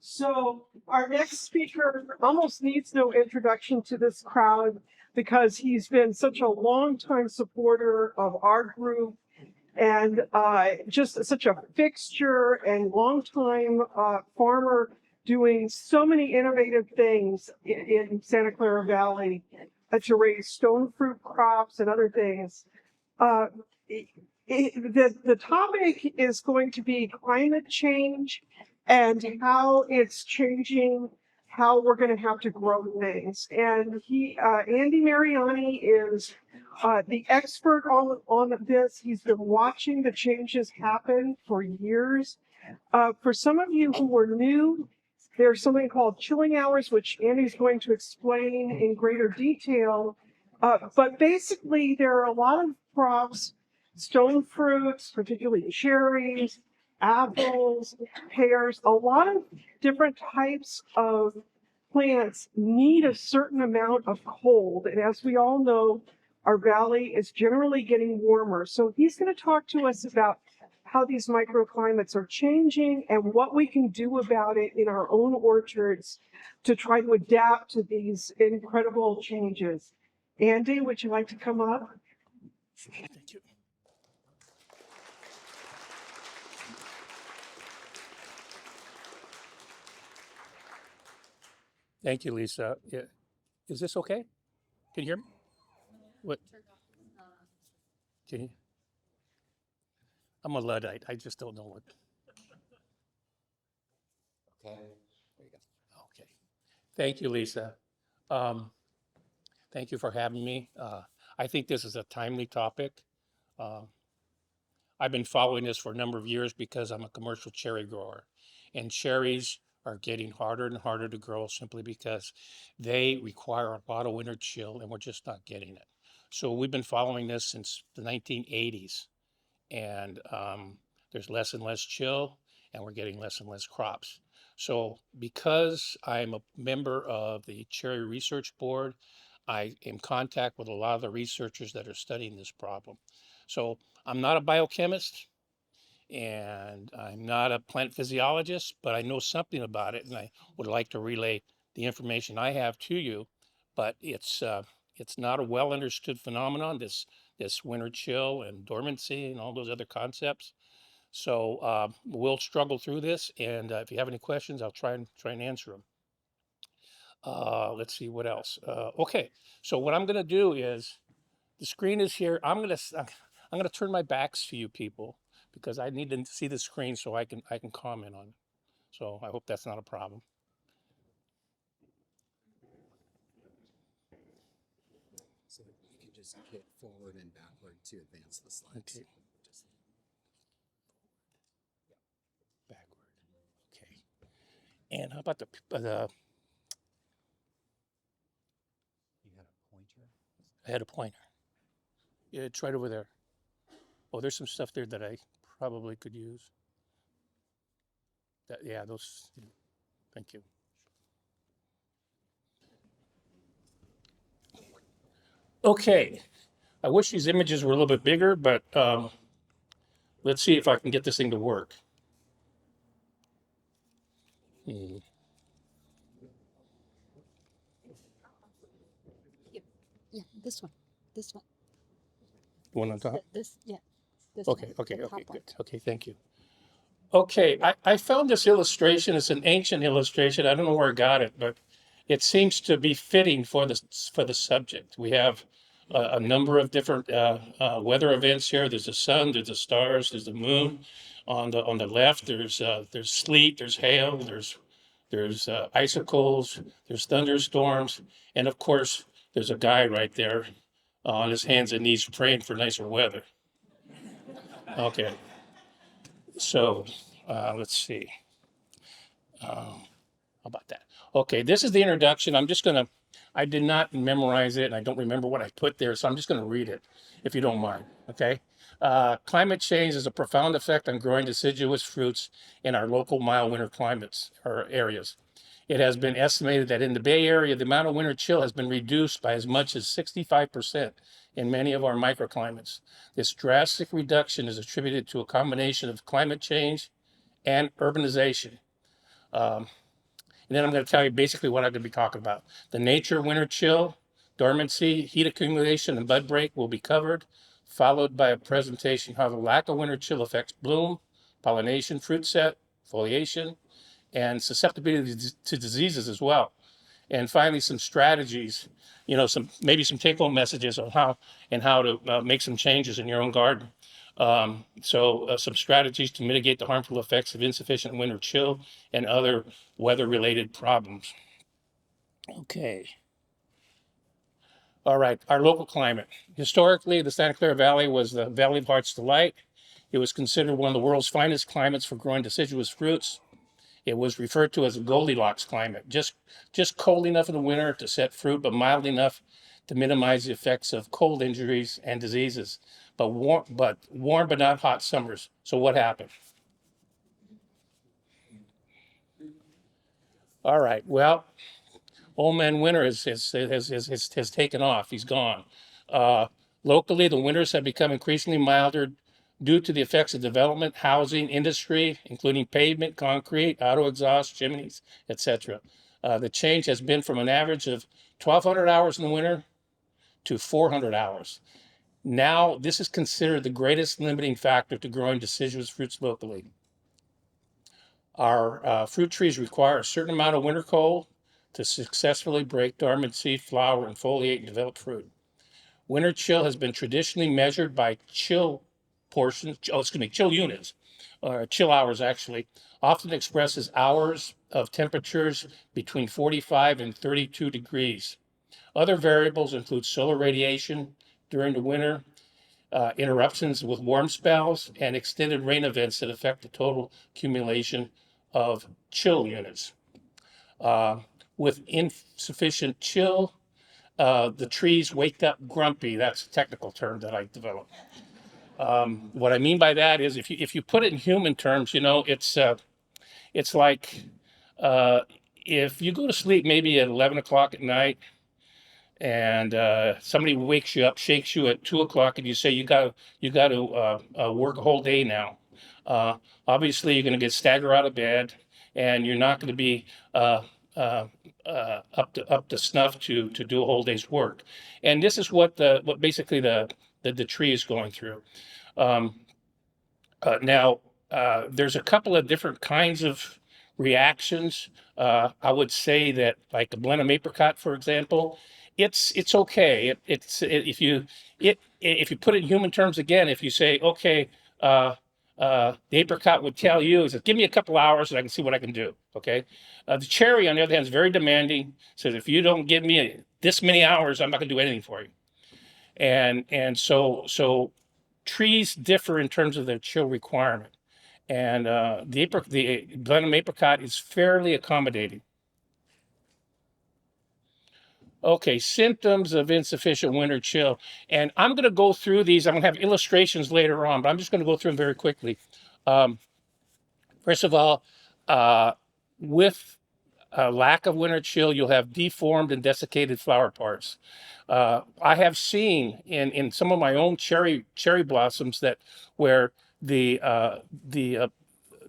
So our next speaker almost needs no introduction to this crowd because he's been such a long-time supporter of our group and just such a fixture and long-time farmer doing so many innovative things in Santa Clara Valley to raise stone fruit crops and other things. Uh, the topic is going to be climate change and how it's changing how we're going to have to grow things. And Andy Mariani is the expert on this. He's been watching the changes happen for years. For some of you who were new, there's something called chilling hours, which Andy's going to explain in greater detail. But basically, there are a lot of crops, stone fruits, particularly cherries, apples, pears, a lot of different types of plants need a certain amount of cold. And as we all know, our valley is generally getting warmer. So he's going to talk to us about how these microclimates are changing and what we can do about it in our own orchards to try to adapt to these incredible changes. Andy, would you like to come up? Thank you. Thank you, Lisa. Yeah. Is this okay? Can you hear me? What? Can you? I'm a Luddite. I just don't know what. Okay. There you go. Okay. Thank you, Lisa. Thank you for having me. I think this is a timely topic. Uh, I've been following this for a number of years because I'm a commercial cherry grower, and cherries are getting harder and harder to grow simply because they require a lot of winter chill, and we're just not getting it. So we've been following this since the 1980s, and there's less and less chill, and we're getting less and less crops. So because I'm a member of the Cherry Research Board, I am in contact with a lot of the researchers that are studying this problem. So I'm not a biochemist and I'm not a plant physiologist, but I know something about it, and I would like to relay the information I have to you. But it's not a well understood phenomenon. This winter chill and dormancy and all those other concepts. So we'll struggle through this, and if you have any questions, I'll try and answer them. Let's see what else. Okay, so what I'm going to do is the screen is here. I'm gonna turn my backs to you people because I need to see the screen so I can comment on it. So I hope that's not a problem. So you can just hit forward and backward to advance the slides. Okay. Just Backward. Okay. And how about the you had a pointer. I had a pointer. Yeah, it's right over there. Oh, there's some stuff there that I probably could use. Yeah, those. Thank you. Okay. I wish these images were a little bit bigger, but let's see if I can get this thing to work. Hmm. Yeah, this one. This one. The one on top? This, yeah. This Okay, one, okay, the okay, top one. good. Okay, thank you. Okay, I found this illustration. It's an ancient illustration. I don't know where I got it, but it seems to be fitting for the subject. We have a number of different weather events here. There's the sun, there's the stars, there's the moon. On the left, there's sleet, there's hail, there's icicles, there's thunderstorms, and of course, there's a guy right there on his hands and knees praying for nicer weather. Okay. So let's see. How about that? Okay, this is the introduction. I did not memorize it and I don't remember what I put there, so I'm just going to read it if you don't mind. Okay. Climate change has a profound effect on growing deciduous fruits in our local mild winter climates or areas. It has been estimated that in the Bay Area, the amount of winter chill has been reduced by as much as 65% in many of our microclimates. This drastic reduction is attributed to a combination of climate change and urbanization. Um, and then I'm going to tell you basically what I'm going to be talking about. The nature of winter chill, dormancy, heat accumulation, and bud break will be covered, followed by a presentation how the lack of winter chill affects bloom, pollination, fruit set, foliation, and susceptibility to diseases as well. And finally, some strategies, maybe some take-home messages on how to make some changes in your own garden. Some strategies to mitigate the harmful effects of insufficient winter chill and other weather-related problems. Okay. All right, our local climate. Historically, the Santa Clara Valley was the Valley of Heart's Delight. It was considered one of the world's finest climates for growing deciduous fruits. It was referred to as a Goldilocks climate, just cold enough in the winter to set fruit, but mild enough to minimize the effects of cold injuries and diseases, but warm but not hot summers. So what happened? All right, well, old man winter has taken off. He's gone. Locally, the winters have become increasingly milder due to the effects of development, housing, industry, including pavement, concrete, auto exhaust, chimneys, etc. The change has been from an average of 1,200 hours in the winter to 400 hours. Now, this is considered the greatest limiting factor to growing deciduous fruits locally. Our fruit trees require a certain amount of winter cold to successfully break dormancy, flower, and foliate and develop fruit. Winter chill has been traditionally measured by chill units, or chill hours actually, often expresses hours of temperatures between 45 and 32 degrees. Other variables include solar radiation during the winter, interruptions with warm spells, and extended rain events that affect the total accumulation of chill units. With insufficient chill, the trees wake up grumpy. That's a technical term that I developed. What I mean by that is if you put it in human terms, it's like if you go to sleep maybe at 11 o'clock at night and somebody wakes you up, shakes you at 2 o'clock, and you say you got to work a whole day now. Obviously, you're going to get staggered out of bed, and you're not going to be up to snuff to do a whole day's work. And this is what basically the tree is going through. Now, there's a couple of different kinds of reactions. I would say that, like a blend of apricot, for example, it's okay. If you put it in human terms again, if you say, okay, the apricot would tell you, is give me a couple hours and I can see what I can do. Okay. The cherry, on the other hand, is very demanding. Says if you don't give me this many hours, I'm not going to do anything for you. And so trees differ in terms of their chill requirement. And the blend of apricot is fairly accommodating. Okay, symptoms of insufficient winter chill. And I'm going to go through these. I'm going to have illustrations later on, but I'm just going to go through them very quickly. First of all, with a lack of winter chill, you'll have deformed and desiccated flower parts. I have seen in some of my own cherry blossoms that where the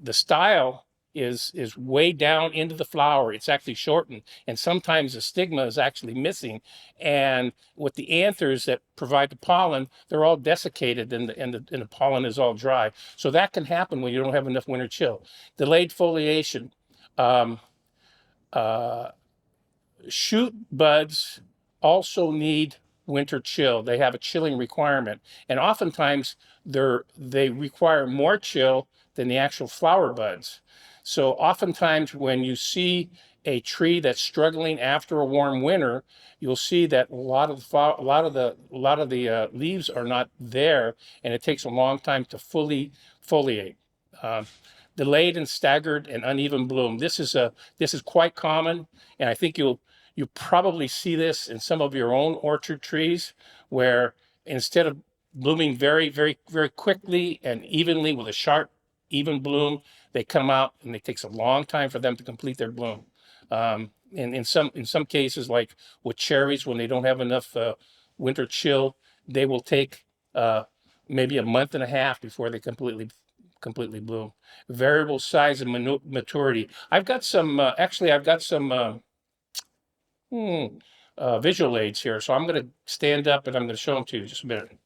style is way down into the flower. It's actually shortened, and sometimes the stigma is actually missing. And with the anthers that provide the pollen, they're all desiccated, and the pollen is all dry. So that can happen when you don't have enough winter chill. Delayed foliation. Shoot buds also need winter chill. They have a chilling requirement, and oftentimes they require more chill than the actual flower buds. So oftentimes when you see a tree that's struggling after a warm winter, you'll see that a lot of the leaves are not there, and it takes a long time to fully foliate. Delayed and staggered and uneven bloom. This is quite common, and I think you probably see this in some of your own orchard trees, where instead of blooming very, very, very quickly and evenly with a sharp, even bloom, they come out and it takes a long time for them to complete their bloom. And in some cases, like with cherries, when they don't have enough winter chill, they will take maybe a month and a half before they completely completely bloom. Variable size and maturity. I've got some, actually, I've got some visual aids here. So I'm going to stand up and I'm going to show them to you just a minute.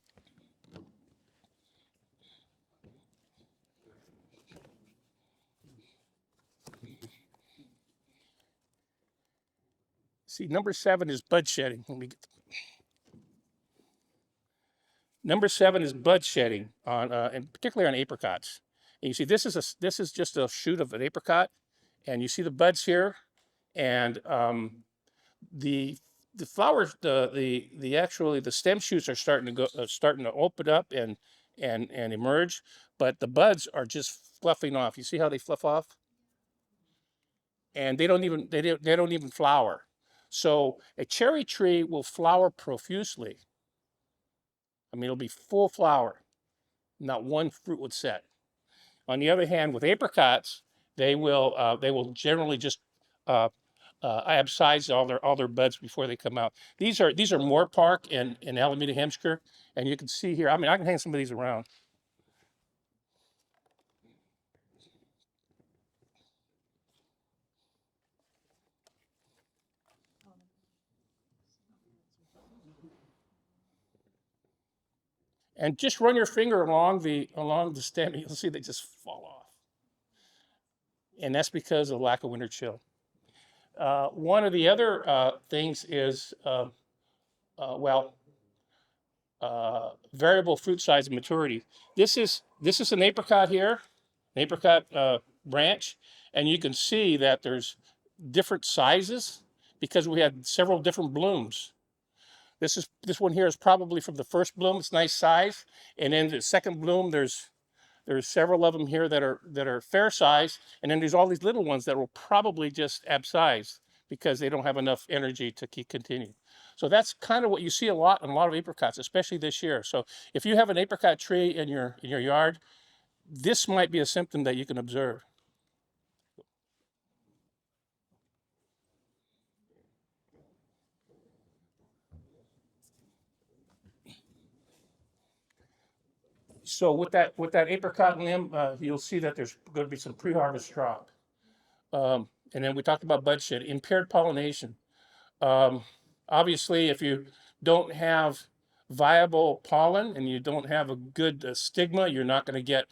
See, number 7 is bud shedding. Let me get Number 7 is bud shedding on, and particularly on apricots. And you see, this is just a shoot of an apricot, and you see the buds here, and the flowers, actually the stem shoots are starting to open up and emerge, but the buds are just fluffing off. You see how they fluff off, and they don't even flower. So a cherry tree will flower profusely. I mean, it'll be full flower. Not one fruit would set. On the other hand, with apricots, they will generally just abscise all their buds before they come out. These are Moore Park in Alameda, Hampshire, and you can see here. I mean, I can hang some of these around. And just run your finger along the stem, and you'll see they just fall off. And that's because of lack of winter chill. One of the other things is, variable fruit size and maturity. This is an apricot here, an apricot branch, and you can see that there's different sizes because we had several different blooms. This one here is probably from the first bloom. It's nice size, and then the second bloom there's several of them here that are fair size, and then there's all these little ones that will probably just abscise because they don't have enough energy to keep continuing. So that's kind of what you see a lot in a lot of apricots, especially this year. So if you have an apricot tree in your yard, this might be a symptom that you can observe. So with that apricot limb, you'll see that there's going to be some pre-harvest drop. And then we talked about bud shed, impaired pollination. Obviously, if you don't have viable pollen and you don't have a good stigma, you're not going to get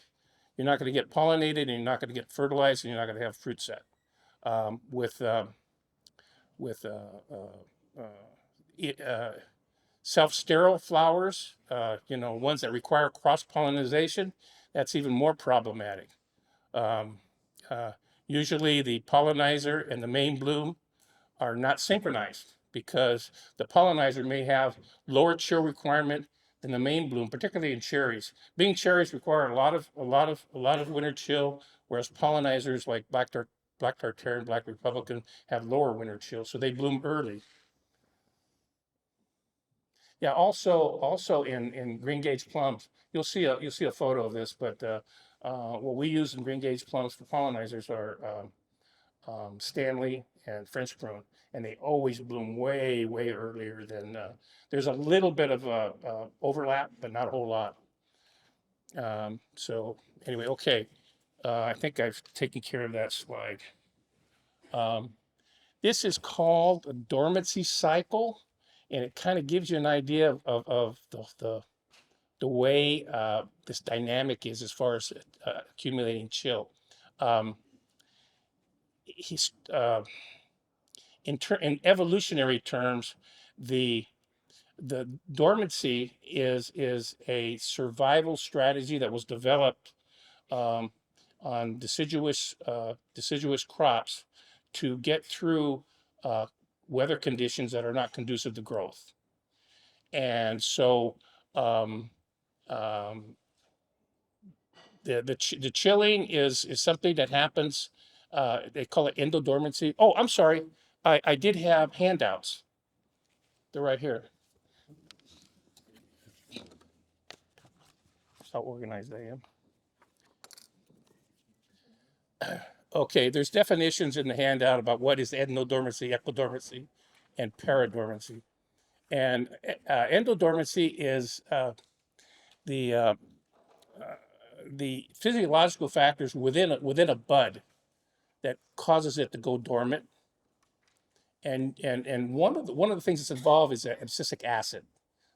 pollinated, and you're not going to get fertilized, and you're not going to have fruit set. With self-sterile flowers, ones that require cross-pollination, that's even more problematic. Usually the pollinizer and the main bloom are not synchronized because the pollinizer may have lower chill requirement than the main bloom, particularly in cherries. Being cherries require a lot of winter chill, whereas pollinizers like black tartarian, black republican have lower winter chill, so they bloom early. Yeah, also in green gage plums, you'll see a photo of this, but what we use in green gage plums for pollinizers are Stanley and French prune, and they always bloom way earlier than. There's a little bit of overlap, but not a whole lot. So anyway, okay, I think I've taken care of that slide. This is called a dormancy cycle, and it kind of gives you an idea of the way this dynamic is as far as accumulating chill. In evolutionary terms, the dormancy is a survival strategy that was developed on deciduous crops to get through weather conditions that are not conducive to growth. And so the chilling is something that happens. They call it endodormancy. Oh, I'm sorry. I did have handouts. They're right here. That's how organized I am. Okay, there's definitions in the handout about what is endodormancy, ectodormancy, and paradormancy. And endodormancy is the physiological factors within a bud that causes it to go dormant. And one of the things that's involved is abscisic acid,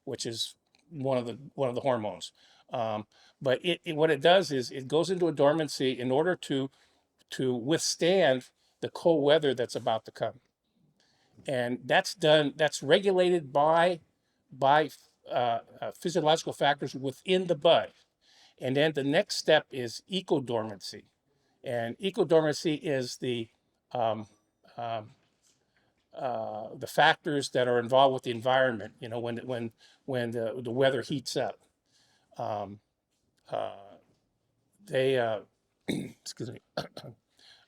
which is one of the hormones. Um, but what it does is it goes into a dormancy in order to withstand the cold weather that's about to come. And that's regulated by physiological factors within the bud. And then the next step is ecodormancy. And ecodormancy is um, um, the factors that are involved with the environment. You know, when the weather heats up, um, uh, they excuse me.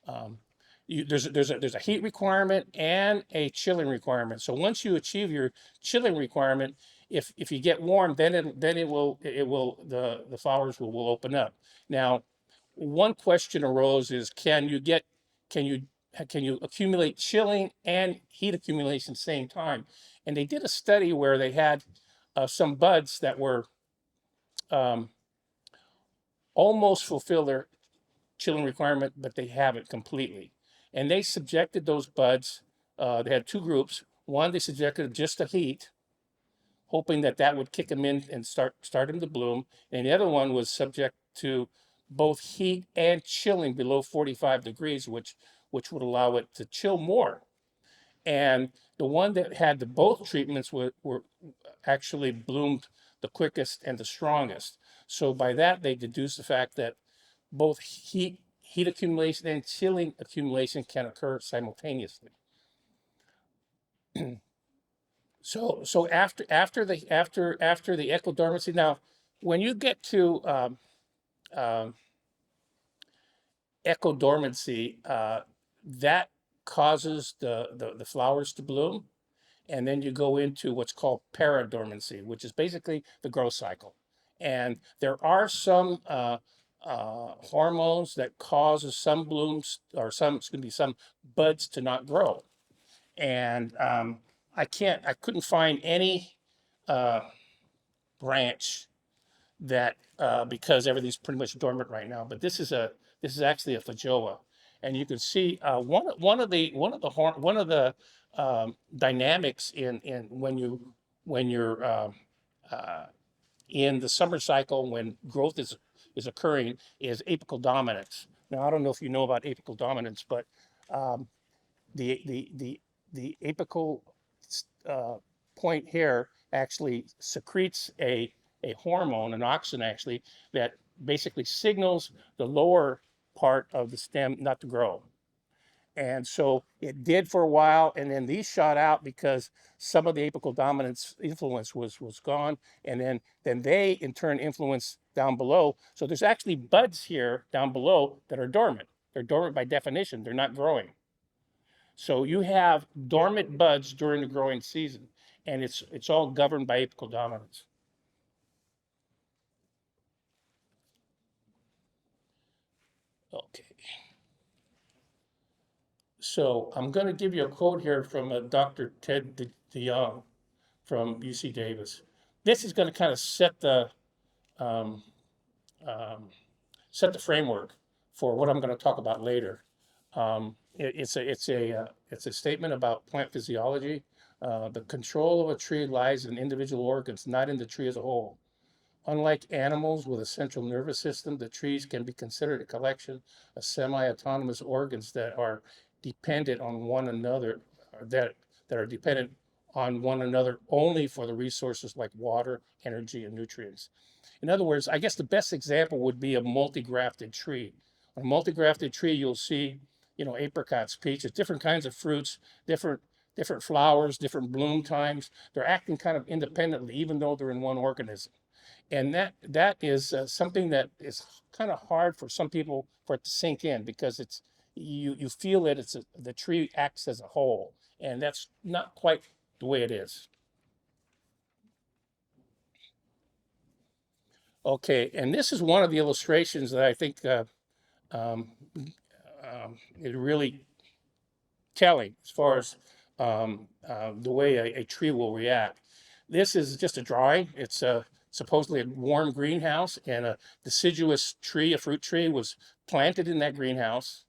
Um, there's a heat requirement and a chilling requirement. So once you achieve your chilling requirement, if you get warm, then the flowers will open up. Now, one question arose is can you can you accumulate chilling and heat accumulation at the same time? And they did a study where they had some buds that were um, almost fulfill their chilling requirement, but they haven't completely. And they subjected those buds. They had two groups. One, they subjected them just to heat, hoping that that would kick them in and start them to bloom. And the other one was subject to both heat and chilling below 45 degrees, which would allow it to chill more. And the one that had the both treatments were actually bloomed the quickest and the strongest. So by that, they deduced the fact that both heat accumulation and chilling accumulation can occur simultaneously. So after the ecodormancy, now when you get to um, ecodormancy, that causes the flowers to bloom, and then you go into what's called paradormancy, which is basically the growth cycle. And there are some hormones that causes some blooms or some buds to not grow. And I couldn't find any uh, branch that because everything's pretty much dormant right now. But this is actually a feijoa, and you can see one of the dynamics in when you're uh, in the summer cycle when growth is occurring is apical dominance. Now I don't know if you know about apical dominance, but um, the apical uh, point here actually secretes a hormone, an auxin actually, that basically signals the lower part of the stem not to grow. And so it did for a while, and then these shot out because some of the apical dominance influence was gone, and then they in turn influence down below. So there's actually buds here down below that are dormant. They're dormant by definition. They're not growing. So you have dormant buds during the growing season, and it's all governed by apical dominance. Okay. So I'm going to give you a quote here from Dr. Ted DeYoung from UC Davis. This is going to kind of um, set the framework for what I'm going to talk about later. It's a statement about plant physiology. The control of a tree lies in individual organs, not in the tree as a whole. Unlike animals with a central nervous system, the trees can be considered a collection of semi-autonomous organs that are dependent on one another, that are dependent on one another only for the resources like water, energy, and nutrients. In other words, I guess the best example would be a multi-grafted tree. On a multi-grafted tree, you'll see, you know, apricots, peaches, different kinds of fruits, different flowers, different bloom times. They're acting kind of independently, even though they're in one organism. And that is something that is kind of hard for some people for it to sink in because you feel that the tree acts as a whole, and that's not quite the way it is. Okay, and this is one of the illustrations that I think um, is really telling as far as the way a tree will react. This is just a drawing. It's supposedly a warm greenhouse, and a deciduous tree, a fruit tree, was planted in that greenhouse.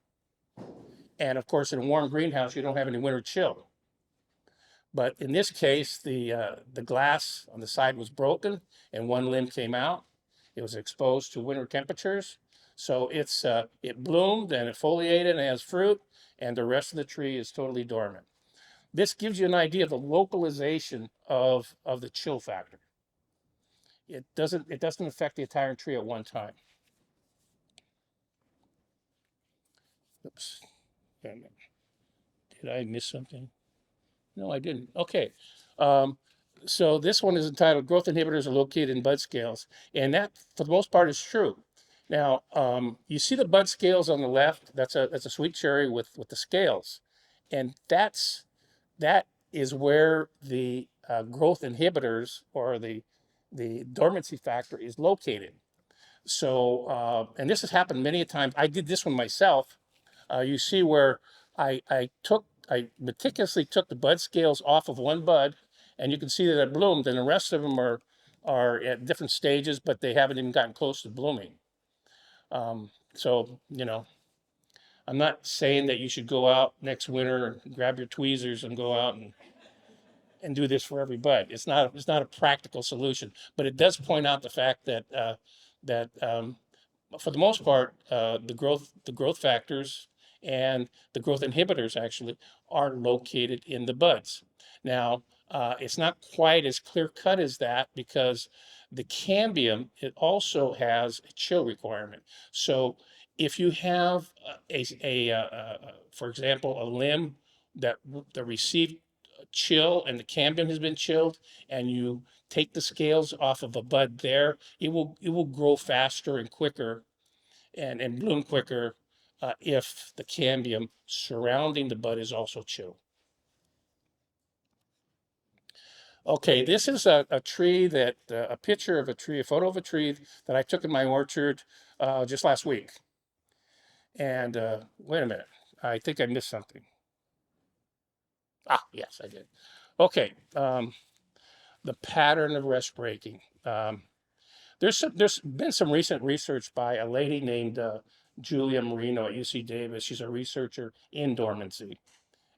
And of course, in a warm greenhouse, you don't have any winter chill. But in this case, the glass on the side was broken and one limb came out. It was exposed to winter temperatures. So it bloomed and it foliated and has fruit, and the rest of the tree is totally dormant. This gives you an idea of the localization of the chill factor. It doesn't affect the entire tree at one time. Oops. Wait a minute. Did I miss something? No, I didn't. Okay. So this one is entitled Growth Inhibitors Are Located in Bud Scales. And that, for the most part, is true. Now, you see the bud scales on the left? That's a sweet cherry with the scales. And that is where the growth inhibitors or the dormancy factor is located. So, and this has happened many a times. I did this one myself. You see where I meticulously took the bud scales off of one bud, and you can see that it bloomed, and the rest of them are at different stages, but they haven't even gotten close to blooming. So, you know, I'm not saying that you should go out next winter and grab your tweezers and go out and do this for every bud. It's not a practical solution, but it does point out the fact that for the most part, the growth factors and the growth inhibitors actually are located in the buds. Now, it's not quite as clear cut as that because the cambium, it also has a chill requirement. So if you have for example, a limb that received chill and the cambium has been chilled, and you take the scales off of a bud there, it will grow faster and quicker and bloom quicker if the cambium surrounding the bud is also chilled. Okay, this is a tree that, a picture of a tree, a photo of a tree that I took in my orchard just last week. And wait a minute, I think I missed something. Ah, yes, I did. Okay, the pattern of rest breaking. There's been some recent research by a lady named Julia Marino at UC Davis. She's a researcher in dormancy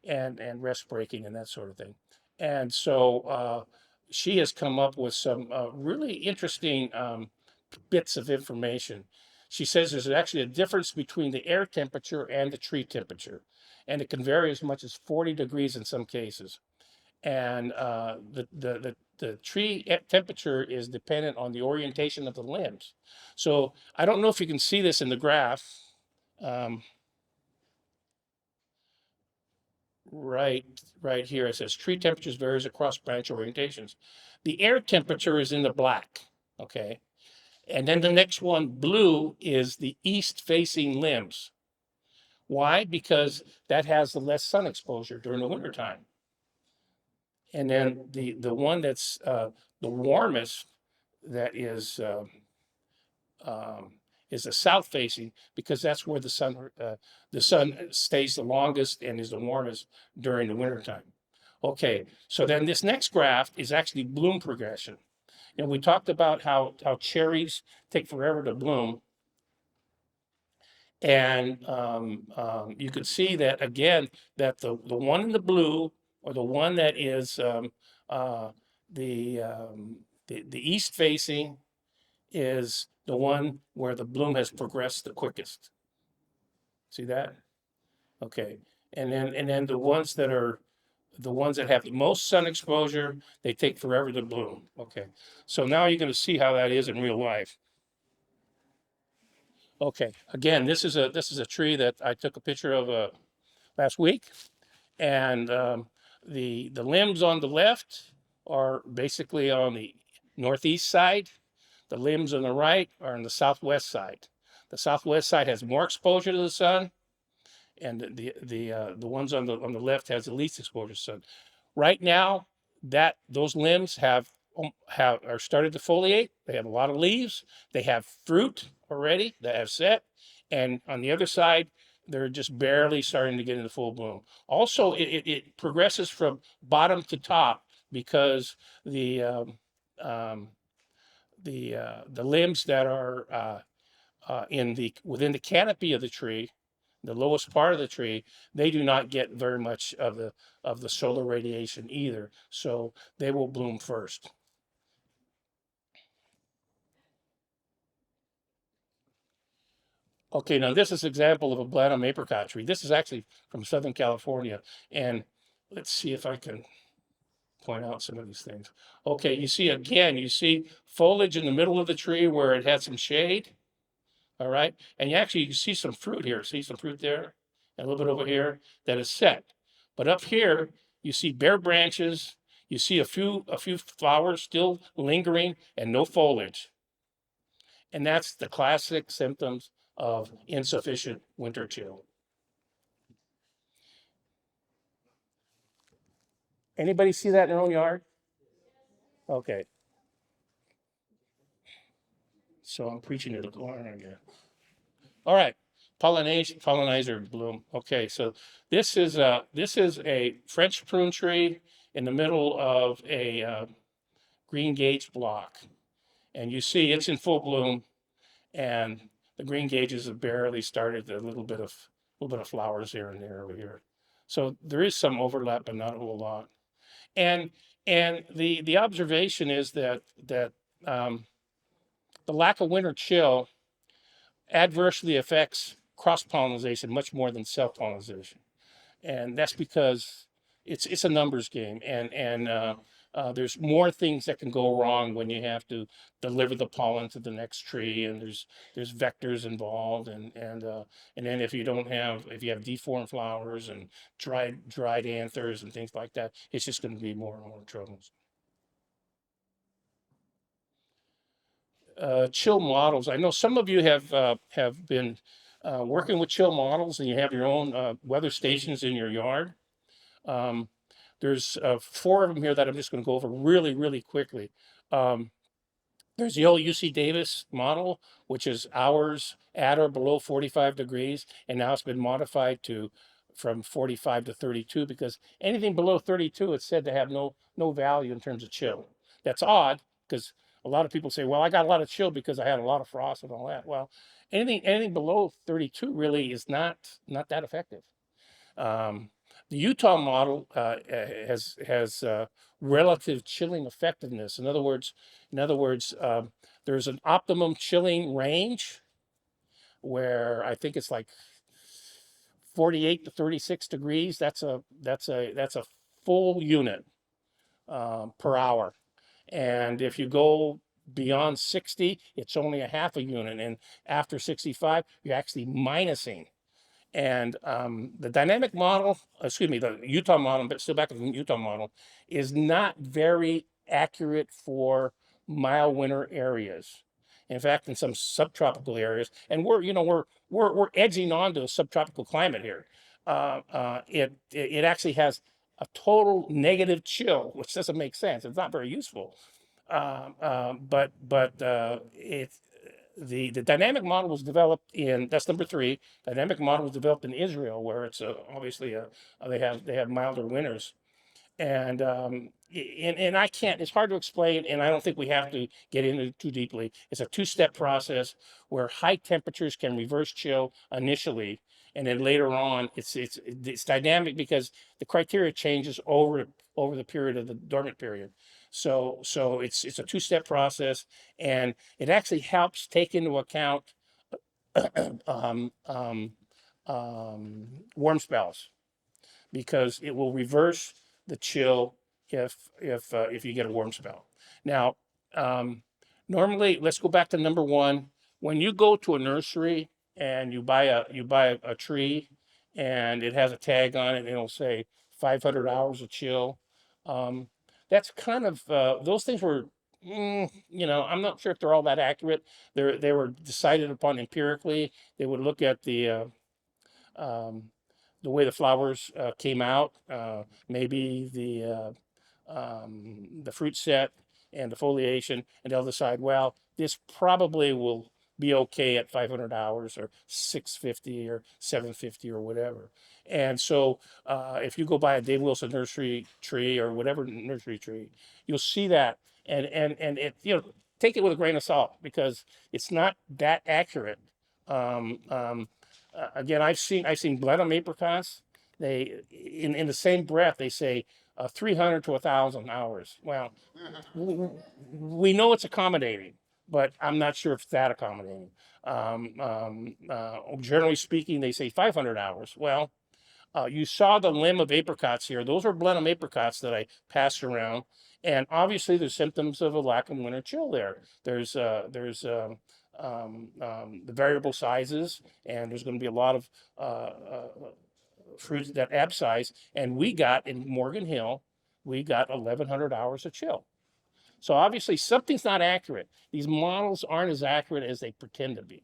and rest breaking and that sort of thing. And so she has come up with some really interesting bits of information. She says there's actually a difference between the air temperature and the tree temperature, and it can vary as much as 40 degrees in some cases. And the tree temperature is dependent on the orientation of the limbs. So I don't know if you can see this in the graph. Right here, it says tree temperatures varies across branch orientations. The air temperature is in the black, okay? And then the next one, blue, is the east-facing limbs. Why? Because that has the less sun exposure during the wintertime. And then the one that's the warmest, that is the south facing, because that's where the sun stays the longest and is the warmest during the wintertime. Okay, so then this next graph is actually bloom progression. And we talked about how cherries take forever to bloom. And you could see that again, that the one in the blue, or the one that is the east facing, is the one where the bloom has progressed the quickest. See that? Okay. And then the ones that have the most sun exposure, they take forever to bloom. Okay. So now you're going to see how that is in real life. Okay. Again, this is a tree that I took a picture of last week, and the limbs on the left are basically on the northeast side. The limbs on the right are on the southwest side. The southwest side has more exposure to the sun, and the ones on the left has the least exposure to the sun. Right now, those limbs are started to foliate. They have a lot of leaves. They have fruit already that have set, and on the other side, they're just barely starting to get into full bloom. Also, it progresses from bottom to top because the the limbs that are within the canopy of the tree, the lowest part of the tree, they do not get very much of the solar radiation either. So they will bloom first. Okay, now this is an example of a blenheim apricot tree. This is actually from Southern California. And let's see if I can point out some of these things. Okay, you see again, you see foliage in the middle of the tree where it had some shade. All right. And you see some fruit here. See some fruit there? And a little bit over here that is set. But up here, you see bare branches. You see a few flowers still lingering and no foliage. And that's the classic symptoms of insufficient winter chill. Anybody see that in their own yard? Okay. So I'm preaching to the choir again. All right. Pollinizer bloom. Okay, so this is a French prune tree in the middle of a green gage block, and you see it's in full bloom, and the green gages have barely started. A little bit of flowers here and there over here, so there is some overlap, but not a whole lot. And the observation is that the lack of winter chill adversely affects cross-pollination much more than self-pollination, and that's because it's a numbers game, and there's more things that can go wrong when you have to deliver the pollen to the next tree, and there's vectors involved, and then if you have deformed flowers and dried anthers and things like that, it's just going to be more and more troubles. Chill models. I know some of you have been working with chill models, and you have your own weather stations in your yard. There's 4 of them here that I'm just going to go over really, really quickly. There's the old UC Davis model, which is hours at or below 45 degrees, and now it's been modified from 45 to 32, because anything below 32 it's said to have no value in terms of chill. That's odd, because a lot of people say, well, I got a lot of chill because I had a lot of frost and all that. Well, anything below 32 really is not that effective. The Utah model has relative chilling effectiveness. In other words, there's an optimum chilling range where I think it's like 48 to 36 degrees. That's a full unit per hour. And if you go beyond 60, it's only a half a unit. And after 65, you're actually minusing. And the dynamic model, the Utah model, but still back to the Utah model, is not very accurate for mild winter areas. In fact, in some subtropical areas, and we're edging onto a subtropical climate here. It actually has a total negative chill, which doesn't make sense. It's not very useful. But the dynamic model was developed that's number 3. Dynamic model was developed in Israel, where it's obviously they have milder winters, and I can't. It's hard to explain, and I don't think we have to get into it too deeply. It's a 2-step process where high temperatures can reverse chill initially, and then later on it's dynamic because the criteria changes over the period of the dormant period. So it's a 2-step process, and it actually helps take into account warm spells, because it will reverse the chill if you get a warm spell. Now, normally, let's go back to number 1. When you go to a nursery and you buy a tree, and it has a tag on it, and it'll say 500 hours of chill. That's kind of those things were, I'm not sure if they're all that accurate. They were decided upon empirically. They would look at the way the flowers came out, maybe the fruit set and the foliation, and they'll decide, well, this probably will be okay at 500 hours or 650 or 750 or whatever. And so if you go buy a Dave Wilson nursery tree or whatever nursery tree, you'll see that. And it, take it with a grain of salt because it's not that accurate. Again, I've seen Blenheim apricots. They in the same breath they say 300 to 1,000 hours. Well, we know it's accommodating, but I'm not sure if it's that accommodating. Generally speaking, they say 500 hours. Well, you saw the limb of apricots here. Those are Blenheim apricots that I passed around. And obviously there's symptoms of a lack of winter chill there. There's the variable sizes, and there's going to be a lot of fruits that abscise. And we got in Morgan Hill, we got 1,100 hours of chill. So obviously something's not accurate. These models aren't as accurate as they pretend to be.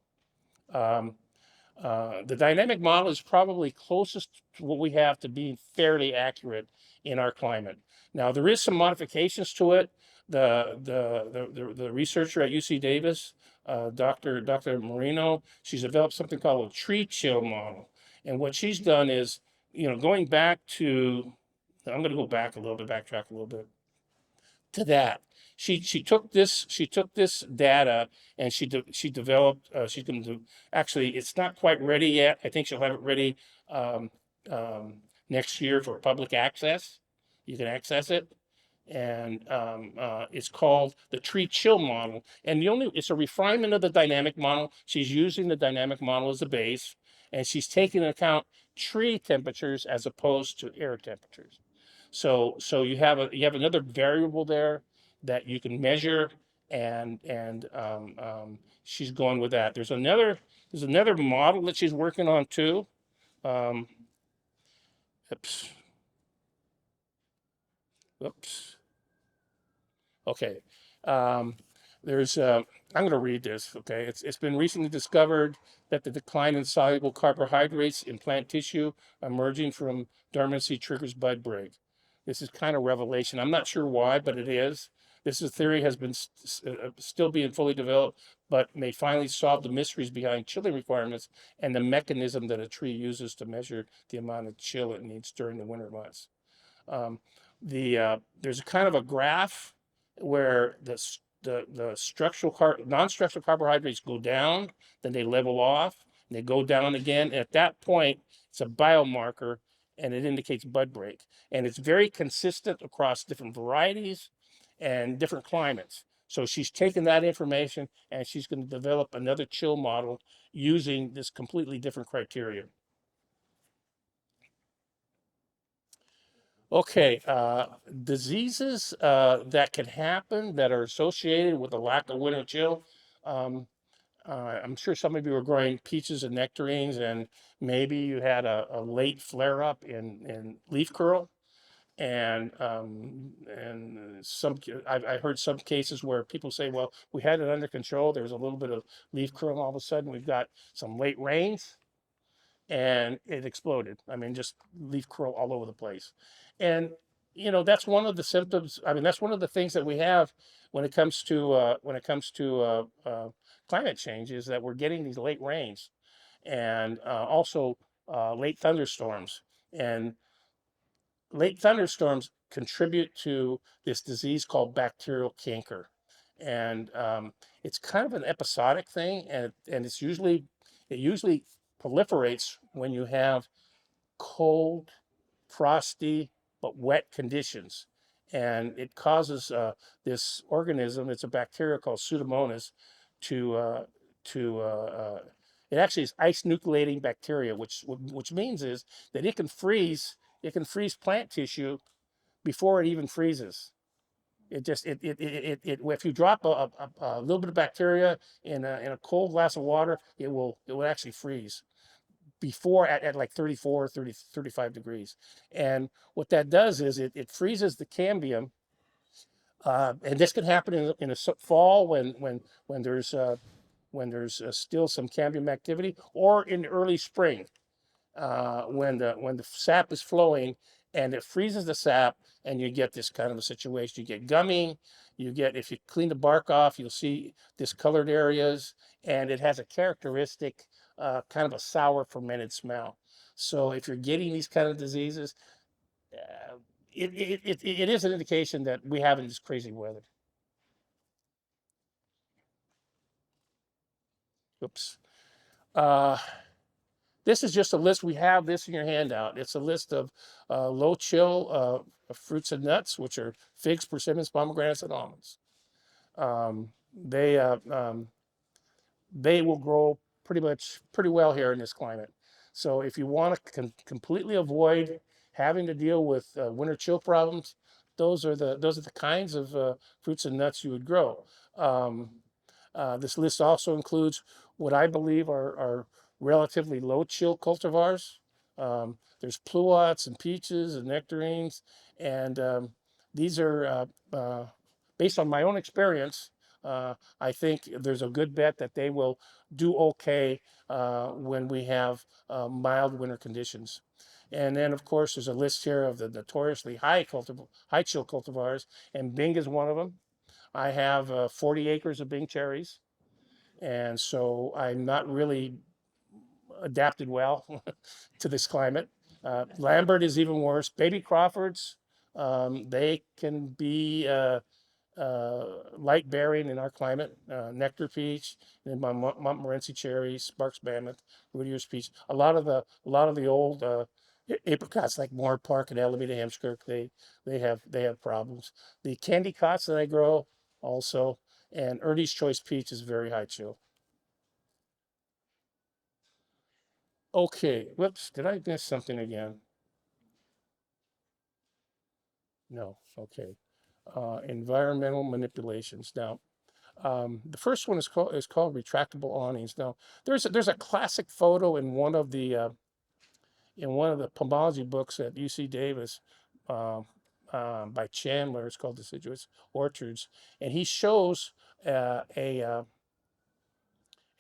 The dynamic model is probably closest to what we have to being fairly accurate in our climate. Now, there is some modifications to it. The researcher at UC Davis, Dr. Marino, she's developed something called a tree chill model. And what she's done is, going back to, I'm going to go back a little bit, backtrack a little bit to that. She took this data and she developed. She's going to actually. It's not quite ready yet. I think she'll have it ready next year for public access. You can access it, and it's called the tree chill model. And it's a refinement of the dynamic model. She's using the dynamic model as a base, and she's taking into account tree temperatures as opposed to air temperatures. So you have another variable there that you can measure, and she's going with that. There's another model that she's working on too. Oops. Okay. I'm going to read this. Okay. It's been recently discovered that the decline in soluble carbohydrates in plant tissue emerging from dormancy triggers bud break. This is kind of revelation. I'm not sure why, but it is. This theory has been still being fully developed, but may finally solve the mysteries behind chilling requirements and the mechanism that a tree uses to measure the amount of chill it needs during the winter months. There's a kind of a graph where the non-structural carbohydrates go down, then they level off, and they go down again. And at that point, it's a biomarker, and it indicates bud break. And it's very consistent across different varieties and different climates. So she's taken that information and she's going to develop another chill model using this completely different criteria. Okay, diseases that can happen that are associated with a lack of winter chill. I'm sure some of you were growing peaches and nectarines, and maybe you had a late flare up in leaf curl. And I heard some cases where people say, well, we had it under control. There's a little bit of leaf curl, and all of a sudden we've got some late rains and it exploded. I mean, just leaf curl all over the place. And that's one of the symptoms. I mean, that's one of the things that we have when it comes to climate change, is that we're getting these late rains and also late thunderstorms. And late thunderstorms contribute to this disease called bacterial canker. And it's kind of an episodic thing, and it usually proliferates when you have cold, frosty, but wet conditions. And it causes this organism, it's a bacteria called Pseudomonas, it actually is ice nucleating bacteria, which means is that it can freeze plant tissue before it even freezes. If you drop a little bit of bacteria in a cold glass of water, it will actually freeze before at like 34, 30, 35 degrees. And what that does is it freezes the cambium. And this can happen in the fall when there's still some cambium activity, or in early spring when the sap is flowing and it freezes the sap, and you get this kind of a situation. You get gumming, if you clean the bark off, you'll see discolored areas, and it has a characteristic kind of a sour fermented smell. So if you're getting these kind of diseases, it is an indication that we have this crazy weather. Oops. Uh, this is just a list. We have this in your handout. It's a list of low chill fruits and nuts, which are figs, persimmons, pomegranates, and almonds. Um, they they will grow pretty well here in this climate. So if you want to completely avoid having to deal with winter chill problems, those are the kinds of fruits and nuts you would grow. Um, this list also includes what I believe are relatively low chill cultivars. There's pluots and peaches and nectarines, and these are based on my own experience. I think there's a good bet that they will do okay when we have mild winter conditions. And then, of course, there's a list here of the notoriously high chill cultivars, and Bing is one of them. I have 40 acres of Bing cherries, and so I'm not really adapted well to this climate. Lambert is even worse. Baby Crawfords, they can be light bearing in our climate. Nectar peach, and my Montmorency cherry, Sparks mammoth, Whittier's peach. A lot of the old apricots like Moore Park and Alameda Hampshire, they have problems. The candy cots that I grow also, and Ernie's Choice peach is very high chill. Okay, whoops, did I miss something again? No, okay. Environmental manipulations. Now, the first one is called retractable awnings. Now, there's a classic photo in one of the pomology books at UC Davis by Chandler. It's called Deciduous Orchards, and he shows an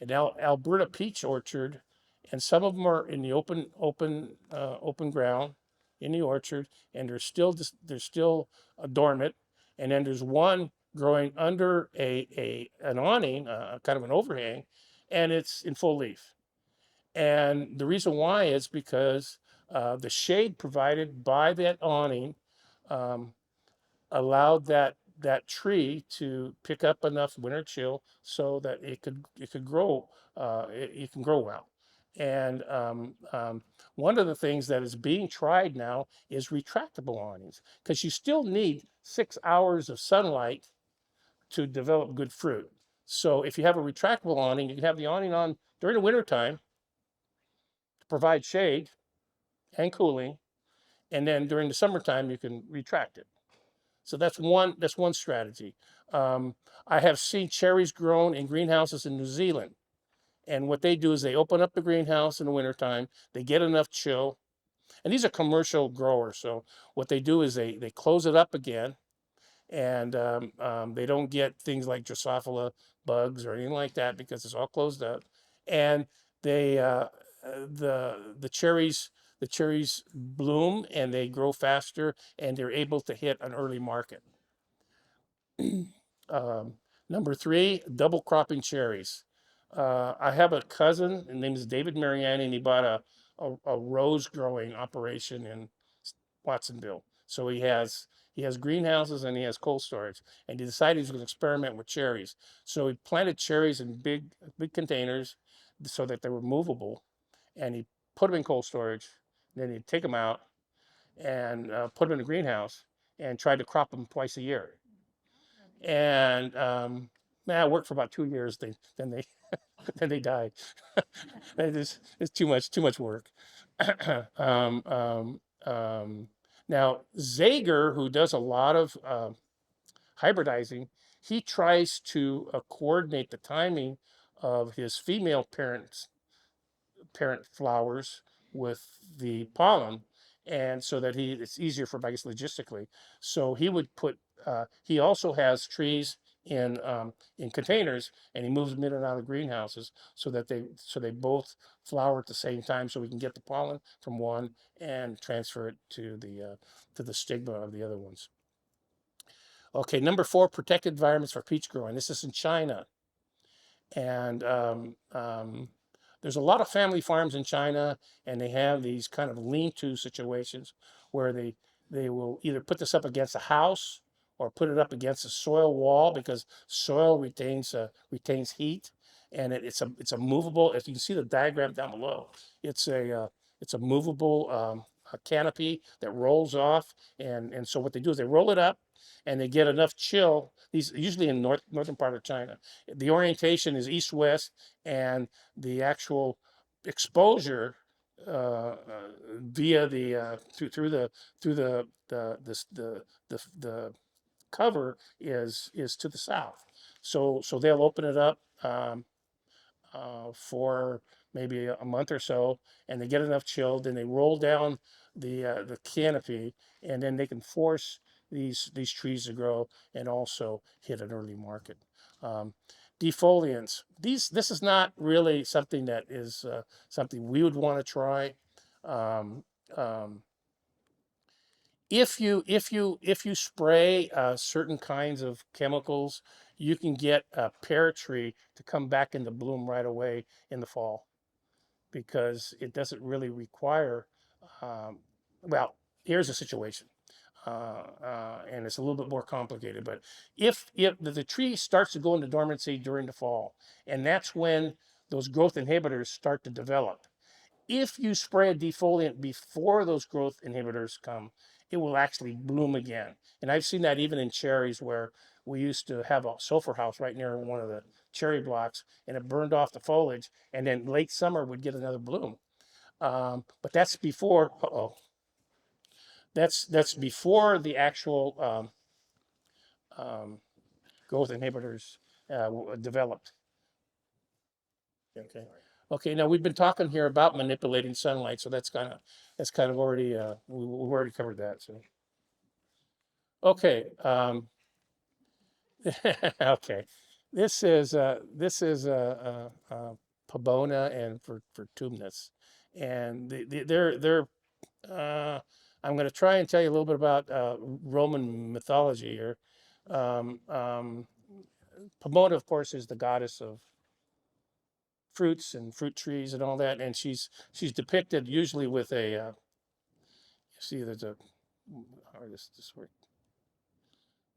Alberta peach orchard, and some of them are in the open ground in the orchard, and they're still dormant, and then there's one growing under an awning, kind of an overhang, and it's in full leaf. And the reason why is because the shade provided by that awning um, allowed that tree to pick up enough winter chill so that it could grow it can grow well. And one of the things that is being tried now is retractable awnings, because you still need 6 hours of sunlight to develop good fruit. So if you have a retractable awning, you can have the awning on during the wintertime to provide shade and cooling, and then during the summertime you can retract it. So that's one strategy. I have seen cherries grown in greenhouses in New Zealand. And what they do is they open up the greenhouse in the wintertime, they get enough chill. And these are commercial growers. So what they do is they close it up again, and they don't get things like Drosophila bugs or anything like that because it's all closed up. And they the cherries bloom and they grow faster, and they're able to hit an early market. Number three, double cropping cherries. I have a cousin, his name is David Mariani, and he bought a rose growing operation in Watsonville. So he has greenhouses and he has cold storage, and he decided he was going to experiment with cherries. So he planted cherries in big containers so that they were movable, and he put them in cold storage. Then he'd take them out and put them in a greenhouse and tried to crop them twice a year. And it worked for about 2 years. Then they then they died. It's too much work. um, um, Now Zager, who does a lot of hybridizing, he tries to coordinate the timing of his female parent flowers with the pollen, and so that it's easier for, I guess, logistically. So he would put he also has trees in containers, and he moves them in and out of greenhouses so that they both flower at the same time, so we can get the pollen from one and transfer it to the stigma of the other ones. Okay, number four, protected environments for peach growing. This is in China. And there's a lot of family farms in China, and they have these kind of lean-to situations where they will either put this up against a house or put it up against a soil wall, because soil retains heat, and it's a movable. As you can see the diagram down below, it's a movable a canopy that rolls off, and so what they do is they roll it up, and they get enough chill. These usually in northern part of China. The orientation is east-west, and the actual exposure via the the cover is to the south. So they'll open it up for maybe a month or so, and they get enough chilled, and they roll down the canopy, and then they can force these trees to grow and also hit an early market. Um, Defoliants. This is not really something that is something we would want to try. Um, um, if you spray certain kinds of chemicals, you can get a pear tree to come back into bloom right away in the fall because it doesn't really require. Um, well, here's a situation, and it's a little bit more complicated. But if the tree starts to go into dormancy during the fall, and that's when those growth inhibitors start to develop, if you spray a defoliant before those growth inhibitors come, it will actually bloom again. And I've seen that even in cherries where we used to have a sulfur house right near one of the cherry blocks and it burned off the foliage and then late summer would get another bloom. But that's before, that's before the actual growth inhibitors developed. Okay. Okay. Now we've been talking here about manipulating sunlight, so that's kind of already we've already covered that. So okay. Okay. This is Pabona and Vertumnus, and they're I'm going to try and tell you a little bit about Roman mythology here. Um, um, Pomona, of course, is the goddess of fruits and fruit trees and all that, and she's depicted usually with a see there's a how this work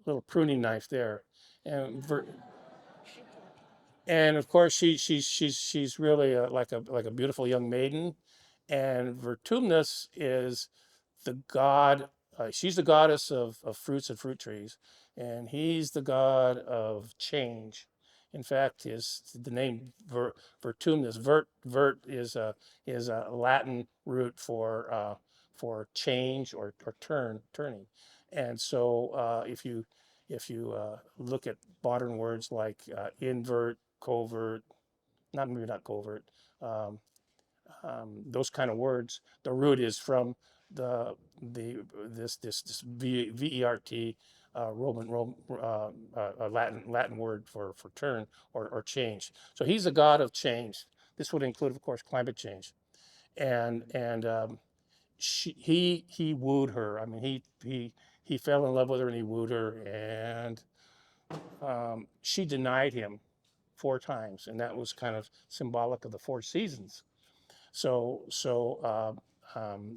little pruning knife there, and and of course she's really like a beautiful young maiden, and Vertumnus is the god. She's the goddess of fruits and fruit trees, and he's the god of change. In fact, the name Vertumnus. Vert is a Latin root for change or turning, and so if you look at modern words like invert, covert, not covert, um, those kind of words. The root is from this vert Latin word for turn or change. So he's the god of change. This would include, of course, climate change, and he wooed her. I mean, he fell in love with her and he wooed her, and she denied him 4 times, and that was kind of symbolic of the 4 seasons. So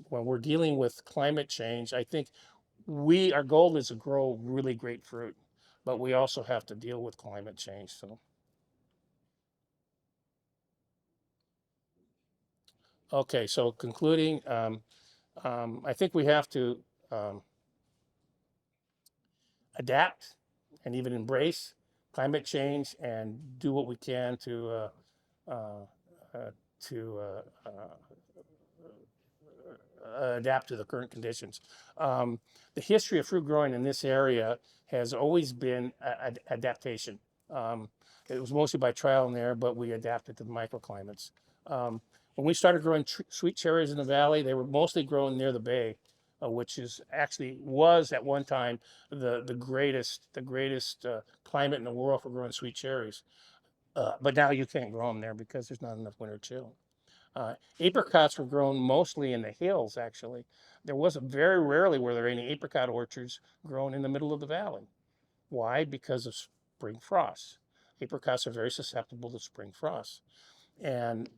when we're dealing with climate change, I think our goal is to grow really great fruit, but we also have to deal with climate change. So, okay, so concluding, I think we have to adapt and even embrace climate change and do what we can uh, uh, to adapt to the current conditions. The history of fruit growing in this area has always been adaptation. Um, it was mostly by trial and error, but we adapted to the microclimates. When we started growing sweet cherries in the valley, they were mostly grown near the bay, which was at one time the greatest climate in the world for growing sweet cherries. But now you can't grow them there because there's not enough winter chill. Apricots were grown mostly in the hills, actually. There wasn't very rarely were there any apricot orchards grown in the middle of the valley. Why? Because of spring frosts. Apricots are very susceptible to spring frosts. And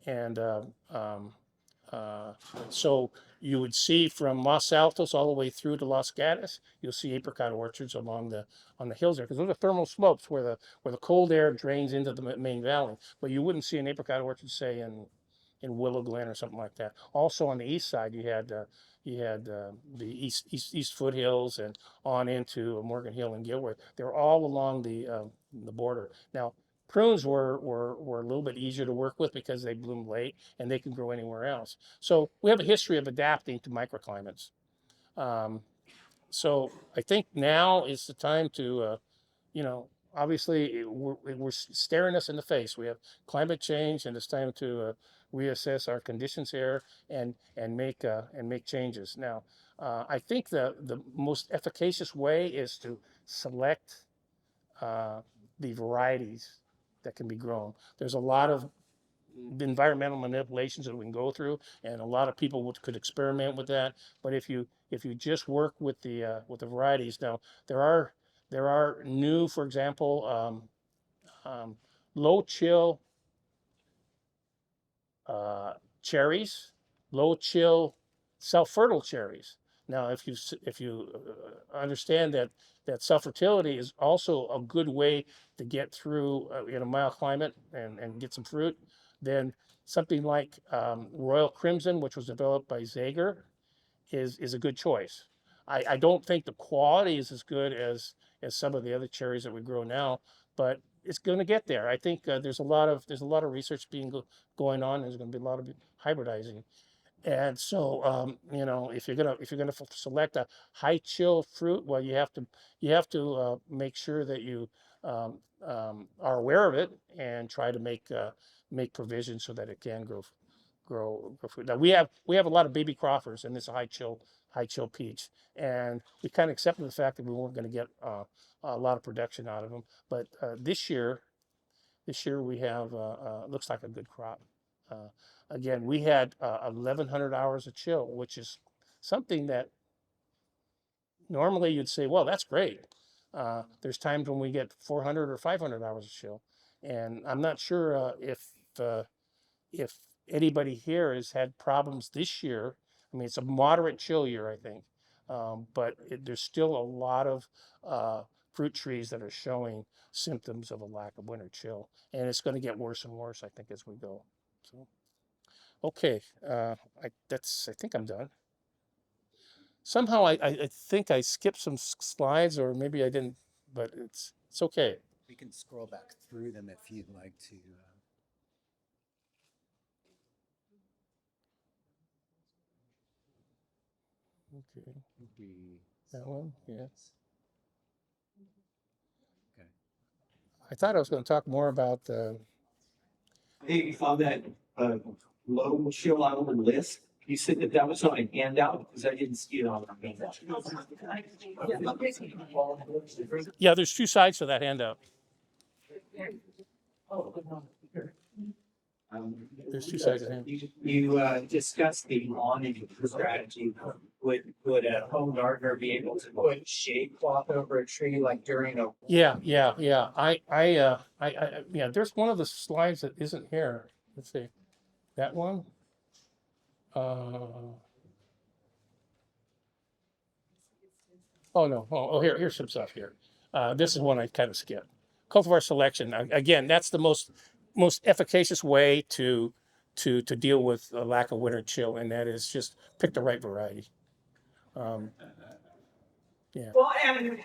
So you would see from Los Altos all the way through to Los Gatos, you'll see apricot orchards along on the hills there, because those are thermal slopes where the cold air drains into the main valley. But you wouldn't see an apricot orchard, say, in Willow Glen or something like that. Also on the east side, you had the east foothills and on into Morgan Hill and Gilroy. They're all along the border. Now, prunes were a little bit easier to work with because they bloom late and they can grow anywhere else. So we have a history of adapting to microclimates. So I think now is the time to, obviously we're staring us in the face. We have climate change, and it's time to reassess our conditions here and make changes. Now, I think the most efficacious way is to select the varieties that can be grown. There's a lot of environmental manipulations that we can go through, and a lot of people could experiment with that. But if you just work with the varieties, now there are new, for example, low chill cherries, low chill self-fertile cherries. Now, if you understand that self-fertility is also a good way to get through in a mild climate and get some fruit, then something like Royal Crimson, which was developed by Zager, is a good choice. I don't think the quality is as good as some of the other cherries that we grow now, but it's going to get there. I think there's a lot of research going on. There's going to be a lot of hybridizing. And so, if you're gonna select a high chill fruit, well, you have to make sure that you are aware of it and try to make provisions so that it can grow fruit. Now we have a lot of baby croppers in this high chill peach, and we kind of accepted the fact that we weren't going to get a lot of production out of them. But this year we have looks like a good crop. Again, we had 1,100 hours of chill, which is something that normally you'd say, well, that's great. There's times when we get 400 or 500 hours of chill, and I'm not sure if anybody here has had problems this year. I mean, it's a moderate chill year, I think, but there's still a lot of fruit trees that are showing symptoms of a lack of winter chill, and it's going to get worse and worse, I think, as we go. So, okay, I think I'm done. Somehow I think I skipped some slides, or maybe I didn't, but it's okay. We can scroll back through them if you'd like to. Okay, We, that one, yes. okay. I thought I was going to talk more about Hey, you found that low chill out on the list. You said that was on a handout because I didn't see it on the handout. yeah. There's two sides to that handout. There's two sides to it. You discussed the lawning strategy. Would a home gardener be able to put shade cloth over a tree like during a? Yeah. Yeah. There's one of the slides that isn't here. Let's see, that one. Oh no. Here's some stuff here. This is one I kind of skipped. Cultivar selection. Again, that's the most efficacious way to deal with a lack of winter chill, and that is just pick the right variety. Yeah. Well, and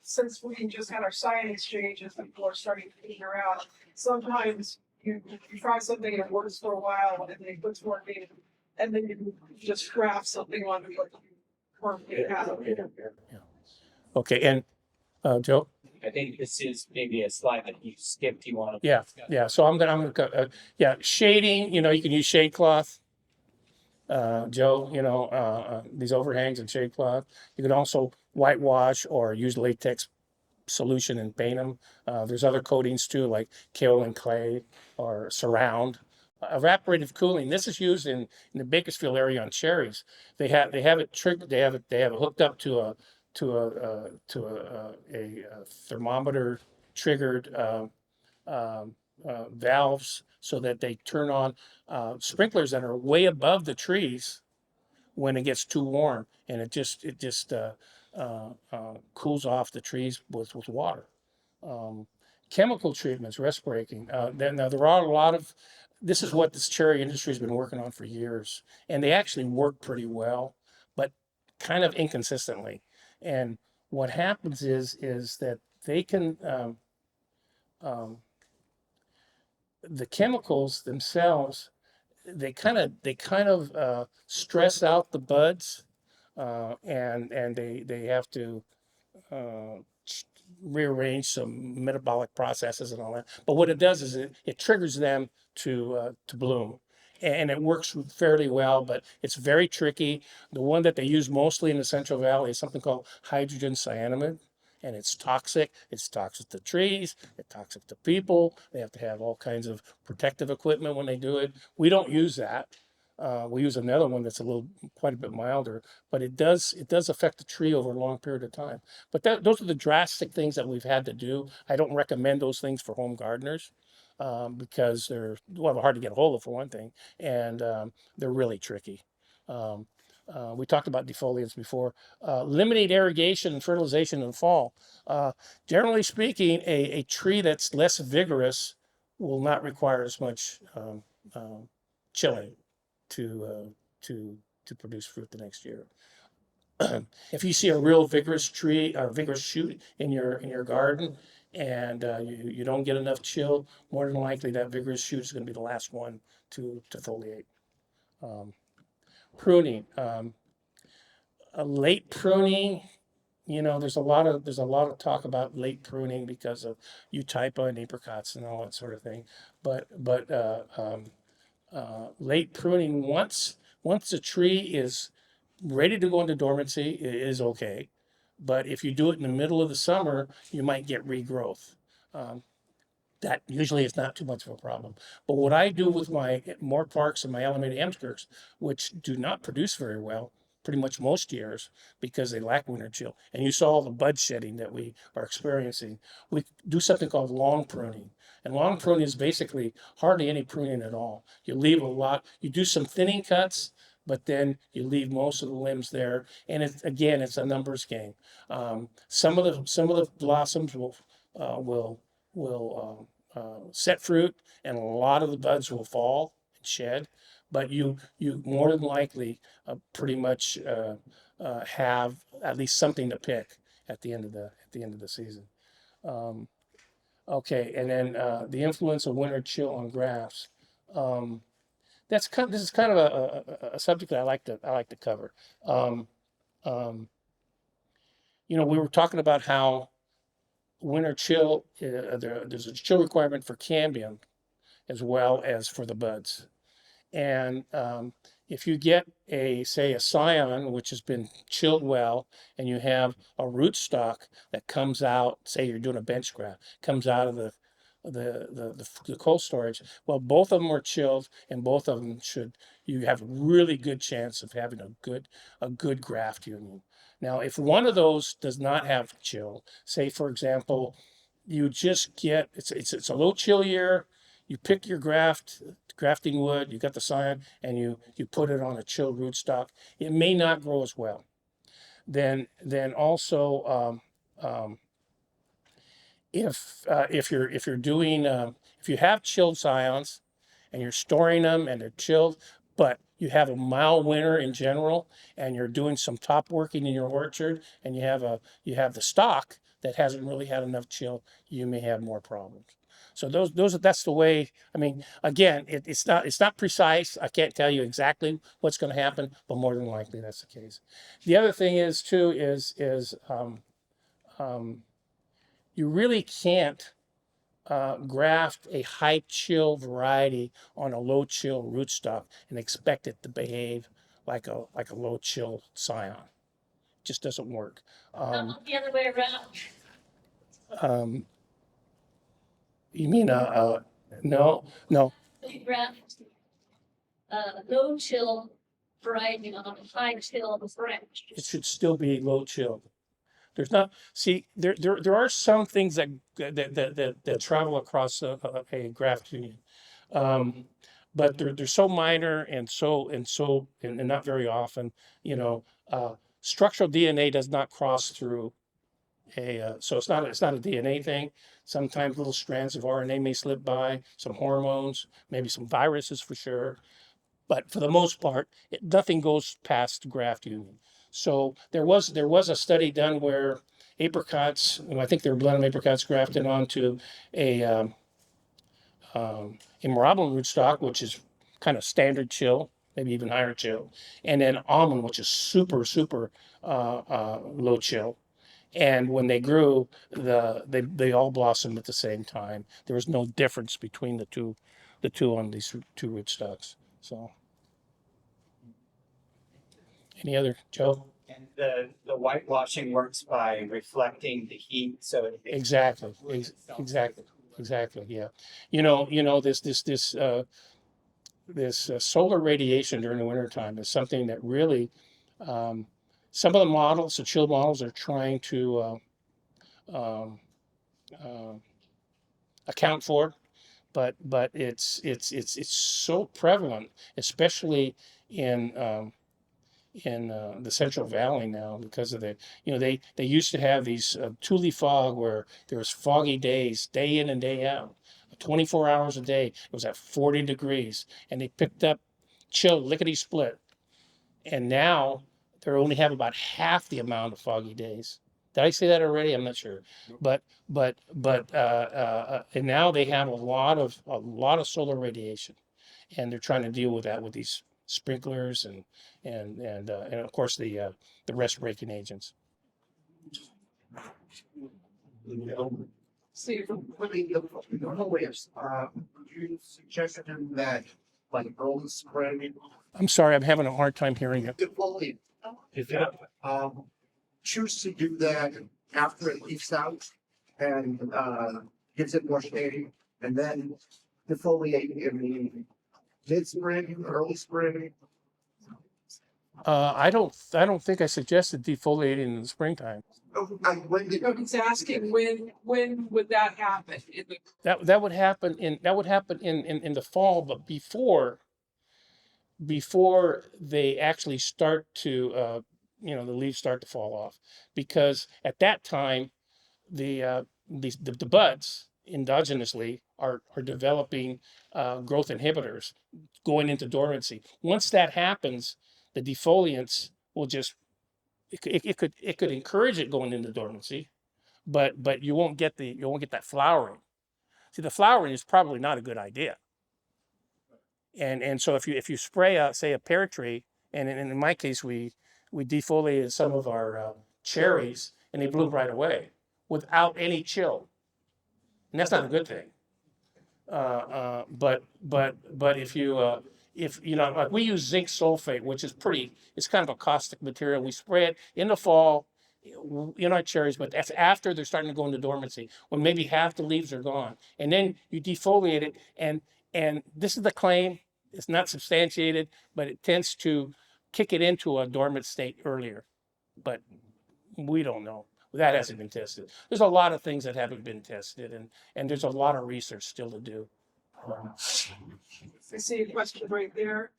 since we just had our science exchanges, people are starting to figure out, sometimes you try something and it works for a while and then it puts more data, and then you just graft something on what you worked out. Okay, and Joe. I think this is maybe a slide that you skipped. You want to? Yeah. So I'm gonna shading. You can use shade cloth. Joe, these overhangs and shade cloth. You can also whitewash or use latex solution and paint them. There's other coatings too, like kaolin clay or surround. Evaporative cooling. This is used in the Bakersfield area on cherries. They have it triggered. They have it hooked up to a thermometer triggered valves so that they turn on sprinklers that are way above the trees when it gets too warm, and it just cools off the trees with water. Um, Chemical treatments, rest breaking. Now there are a lot of. This is what this cherry industry has been working on for years, and they actually work pretty well, but kind of inconsistently. And what happens is that they can um, the chemicals themselves, they kind of stress out the buds, and they have to uh, rearrange some metabolic processes and all that. But what it does is it triggers them to bloom, and it works fairly well. But it's very tricky. The one that they use mostly in the Central Valley is something called hydrogen cyanamide. And it's toxic. It's toxic to trees. It's toxic to people. They have to have all kinds of protective equipment when they do it. We don't use that. We use another one that's quite a bit milder, but it does affect the tree over a long period of time. But those are the drastic things that we've had to do. I don't recommend those things for home gardeners because they're well hard to get a hold of for one thing, and they're really tricky. Um, we talked about defoliants before. Limiting irrigation and fertilization in the fall. Generally speaking, a tree that's less vigorous will not require as much chilling to produce fruit the next year. If you see a real vigorous tree or vigorous shoot in your garden, and you don't get enough chill, more than likely that vigorous shoot is going to be the last one to foliate. Um, Pruning, a late pruning. There's a lot of talk about late pruning because of eutypa and apricots and all that sort of thing. But late pruning, once the tree is ready to go into dormancy, is okay. But if you do it in the middle of the summer, you might get regrowth. Um, that usually is not too much of a problem. But what I do with my more parks and my Alameda Amskirks, which do not produce very well, pretty much most years because they lack winter chill, and you saw all the bud shedding that we are experiencing, we do something called long pruning. And long pruning is basically hardly any pruning at all. You leave a lot, you do some thinning cuts, but then you leave most of the limbs there. And it's a numbers game. Some of the blossoms will set fruit, and a lot of the buds will fall and shed. But you more than likely pretty much have at least something to pick at the end of the season. Okay, and then the influence of winter chill on grafts. This is kind of a subject that I like to cover. Um, um, we were talking about how winter chill, there's a chill requirement for cambium as well as for the buds. And if you get say a scion, which has been chilled well, and you have a rootstock that comes out, say you're doing a bench graft, comes out of the cold storage, well, both of them are chilled, and both of them you have a really good chance of having a good graft union. Now, if one of those does not have chill, say for example, you just get it's a low chill year, you pick your grafting wood, you got the scion, and you put it on a chilled rootstock, it may not grow as well. Then also if you have chilled scions and you're storing them and they're chilled, but you have a mild winter in general, and you're doing some top working in your orchard, and you have the stock that hasn't really had enough chill, you may have more problems. So that's the way. I mean, again, it's not precise. I can't tell you exactly what's going to happen, but more than likely that's the case. The other thing is too is you really can't graft a high chill variety on a low chill rootstock and expect it to behave like a low chill scion. It just doesn't work. Not the other way around. Um, you mean no. You graft low chill variety on a high chill branch. It should still be low chill. There's not, see, there are some things that travel across a graft union. But they're so minor and and not very often, you know, structural DNA does not cross through so it's not a DNA thing. Sometimes little strands of RNA may slip by, some hormones, maybe some viruses for sure. But for the most part, nothing goes past graft union. So there was a study done where apricots, I think they were blended apricots grafted onto a immorablin rootstock, which is kind of standard chill, maybe even higher chill, and then almond, which is super low chill. And when they grew, they all blossomed at the same time. There was no difference between the two on these two rootstocks. So, any other, Joe? And the whitewashing works by reflecting the heat, so it Exactly, exactly. Yeah, this solar radiation during the wintertime is something that really some of the models, the chill models, are trying to um, uh, account for, but it's so prevalent, especially in the Central Valley now because of they used to have these tule fog where there was foggy days, day in and day out, 24 hours a day. It was at 40 degrees, and they picked up chill lickety split, and now they only have about half the amount of foggy days. Did I say that already? I'm not sure, and now they have a lot of solar radiation, and they're trying to deal with that with these sprinklers and of course the rest breaking agents. Steve, Putting the foliage, you suggested that like early spring, I'm sorry, I'm having a hard time hearing you. the foliage. Choose to do that after it leaves out and gives it more shade, and then defoliate in the mid-spring, early spring. I don't think I suggested defoliating in the springtime. When did no, he's asking when would that happen? That would happen in the fall, but before they actually start to the leaves start to fall off, because at that time the buds endogenously are developing growth inhibitors going into dormancy. Once that happens, the defoliants will just it could encourage it going into dormancy, but you won't get that flowering. See, the flowering is probably not a good idea. And so if you spray say a pear tree, and in my case we defoliated some of our cherries and they blew right away without any chill, and that's not a good thing. But if like we use zinc sulfate, which is it's kind of a caustic material. We spray it in the fall in our cherries, but that's after they're starting to go into dormancy, when maybe half the leaves are gone, and then you defoliate it, and this is the claim. It's not substantiated, but it tends to kick it into a dormant state earlier. But we don't know. That hasn't been tested. There's a lot of things that haven't been tested, and there's a lot of research still to do. I see a question right there.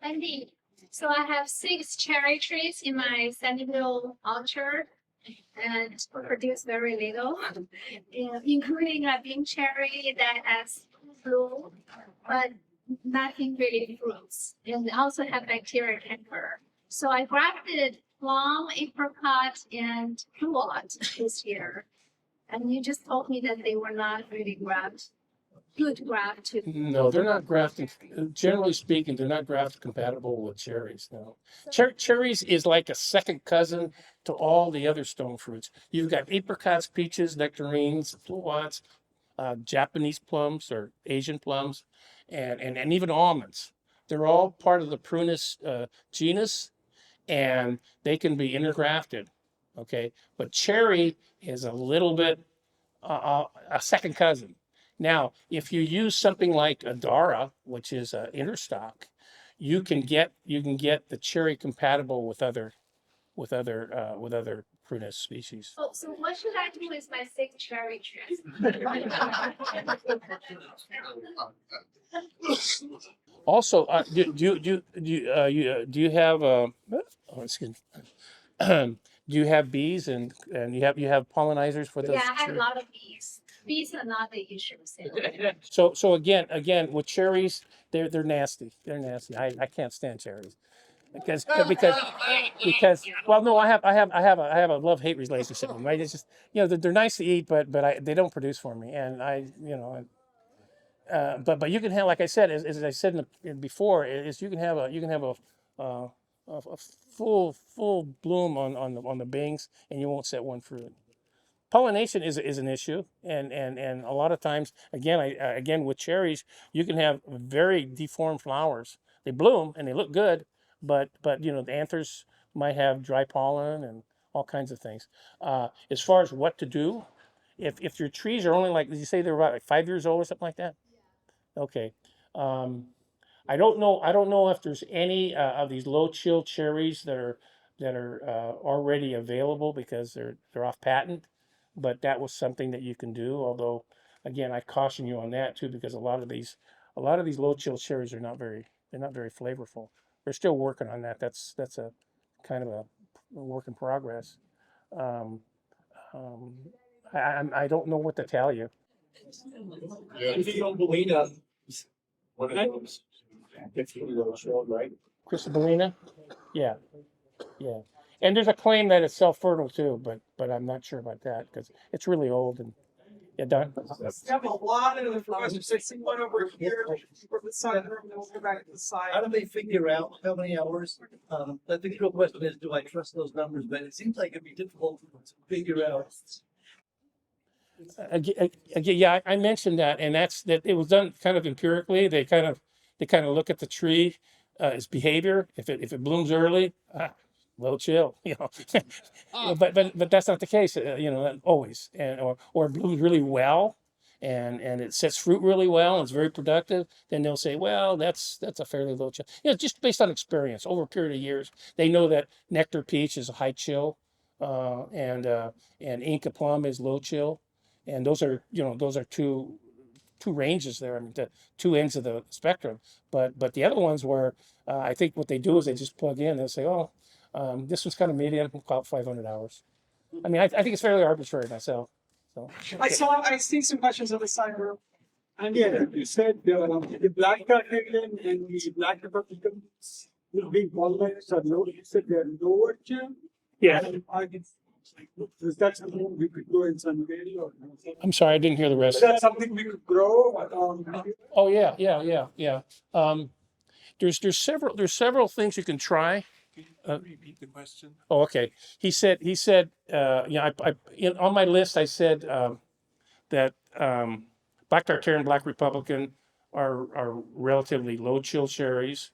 Andy, so I have 6 cherry trees in my Sandyville orchard and produce very little, including a bean cherry that has blue, but nothing really fruits, and also have bacteria canker. So I grafted plum, apricot, and pear this year, and you just told me that they were not really good graft to. No, they're not grafting. Generally speaking, they're not graft compatible with cherries. No, cherries is like a second cousin to all the other stone fruits. You've got apricots, peaches, nectarines, pluots, Japanese plums or Asian plums, and even almonds. They're all part of the Prunus genus, and they can be intergrafted. Okay, but cherry is a little bit a second cousin. Now, if you use something like Adara, which is an interstock, you can get the cherry compatible with other prunus species. Oh, so what should I do with my 6 cherry trees? Also, do you have excuse me. Do you have bees and you have pollinizers for those? Yeah, I have a cherries? lot of bees. Bees are not the issue. So again with cherries, they're nasty. They're nasty. I can't stand cherries because well no I have a love-hate relationship with them. Right? It's just they're nice to eat, but they don't produce for me, and but you can have, like I said, as I said before, is you can have uh, a full bloom on the bings, and you won't set one fruit. Pollination is an issue, and a lot of times, again with cherries, you can have very deformed flowers. They bloom and they look good, but the anthers might have dry pollen and all kinds of things. As far as what to do, if your trees are only did you say they're about like 5 years old or something like that? Okay. Um, I don't know if there's any of these low chill cherries that are already available because they're off patent. But that was something that you can do. Although, again, I caution you on that too because a lot of these low chill cherries are not very flavorful. We're still working on that. That's a kind of a work in progress. Um, um, I don't know what to tell you. If you don't believe us, what are those? 50-year-old chill, right? Cristalina? Yeah, yeah. And there's a claim that it's self-fertile too, but I'm not sure about that because it's really old and done. We have a lot of the flowers. I see one over here for the side room, and we'll go back to the side. How do they figure out how many hours? I think the real question is, do I trust those numbers? But it seems like it'd be difficult to figure out. Again, yeah, I mentioned that, and that it was done kind of empirically. They kind of look at the tree, its behavior. If it blooms early, low chill, but that's not the case, always. And or it blooms really well, and it sets fruit really well, and it's very productive. Then they'll say, well, that's a fairly low chill. Just based on experience over a period of years, they know that nectar peach is a high chill, and Inca plum is low chill. And those are two ranges there. I mean, the two ends of the spectrum. But the other ones where I think what they do is they just plug in. They'll say, oh, this one's kind of medium, about 500 hours. I mean, I think it's fairly arbitrary myself. So I see some questions on the side room. And yeah, you said the black Caribbean and the black Republicans will be colonized or no, you said they're lower chill. yeah. Is that something we could grow in Sunbury or? I'm sorry, I didn't hear the Is rest. that something we could grow? Oh yeah. There's several things you can try. Repeat the question. Oh, okay. He said, on my list, I said that Black Tartarian and Black Republican are relatively low chill cherries,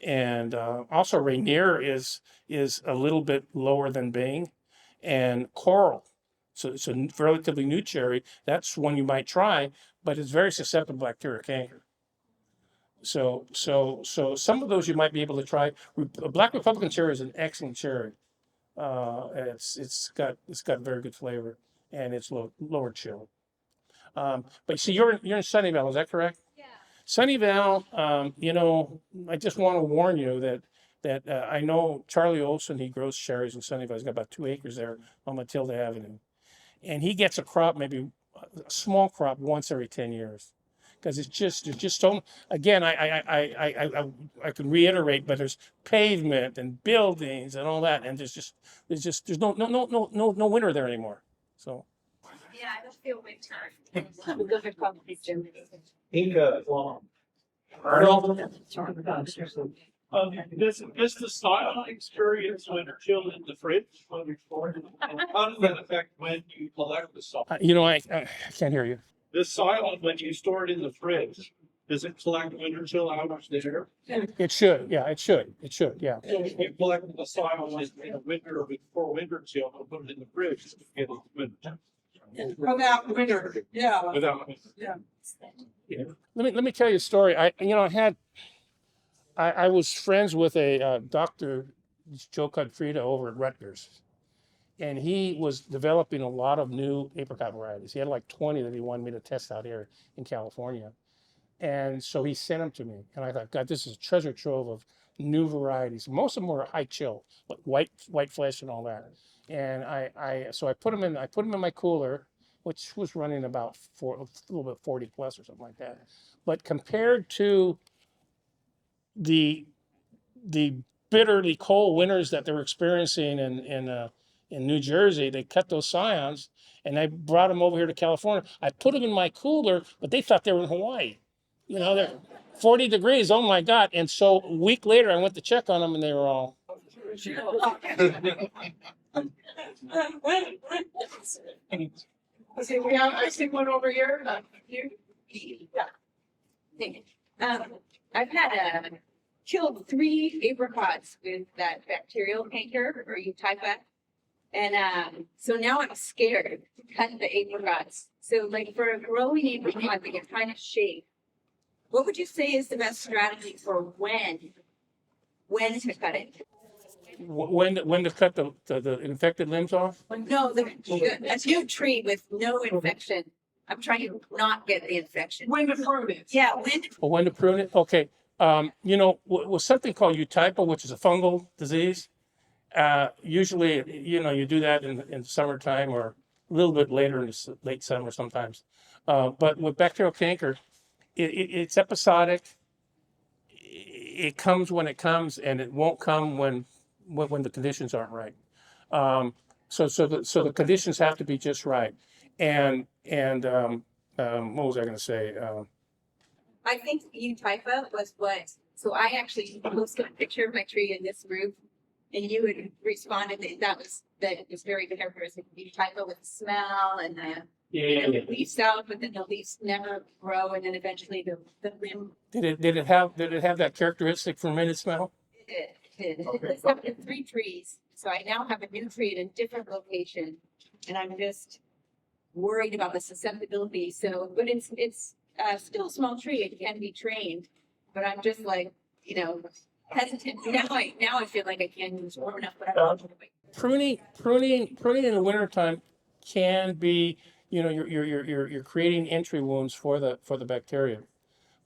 and also Rainier is a little bit lower than Bing, and Coral. So it's a relatively new cherry. That's one you might try, but it's very susceptible to bacterial canker. So some of those you might be able to try. Black Republican cherry is an excellent cherry. It's got very good flavor, and it's lower chill. But see, you're in Sunnyvale, is that correct? Yeah. Sunnyvale, I just want to warn you that I know Charlie Olson. He grows cherries in Sunnyvale. He's got about 2 acres there on Matilda Avenue, and he gets a crop, maybe a small crop, once every 10 years. Because there's just so, again, I can reiterate, but there's pavement and buildings and all that, and there's no winter there anymore. So Yeah, I don't feel winter. Inca plum. Does the soil experience winter chill in the fridge when you store it? And how does that affect when you collect the soil? I can't hear you. The soil, when you store it in the fridge, does it collect winter chill hours there? It should, yeah, it should, yeah. So if you collect the soil in the winter or before winter chill, and put it in the fridge to get it winter. Without winter, yeah. Without. Let me tell you a story. I was friends with a Dr. Joe Cudfrida over at Rutgers, and he was developing a lot of new apricot varieties. He had like 20 that he wanted me to test out here in California. And so he sent them to me. And I thought, God, this is a treasure trove of new varieties. Most of them were high chill, like white flesh and all that. And so I put them in my cooler, which was running about a little bit 40 plus or something like that. But compared to the bitterly cold winters that they were experiencing in New Jersey, they cut those scions and I brought them over here to California. I put them in my cooler, but they thought they were in Hawaii. You know, they're 40 degrees. Oh my God. And so a week later, I went to check on them and they were all. Okay, I see one over here. You? Yeah. I've had killed 3 apricots with that bacterial canker or Eutypa. And so now I'm scared to cut the apricots. So like for a growing apricot that you're trying to shape, what would you say is the best strategy for when to cut it? When to cut the infected limbs off? No, a new tree with no infection. I'm trying to not get the infection. When to prune it? Yeah, When to prune it? Okay. You know, with something called Eutypa, which is a fungal disease, usually, you know, you do that in summertime or a little bit later in the late summer sometimes. But with bacterial canker, it's episodic. It comes when it comes, and it won't come when the conditions aren't right. So the conditions have to be just right. And what was I going to say? I think Eutypa was what. So I actually posted a picture of my tree in this group, and you had responded that it was very characteristic of Eutypa with the smell and the leaves out, but then the leaves never grow, and then eventually the limb. Did it have that characteristic fermented smell? It did. It's happened in 3 trees, so I now have a new tree at a different location, and I'm just worried about the susceptibility. So, but it's still a small tree. It can be trained, but I'm just like, you know, hesitant. Now I feel like I can use warm enough, but I don't know. Pruning in the wintertime can be, you know, you're creating entry wounds for the bacteria,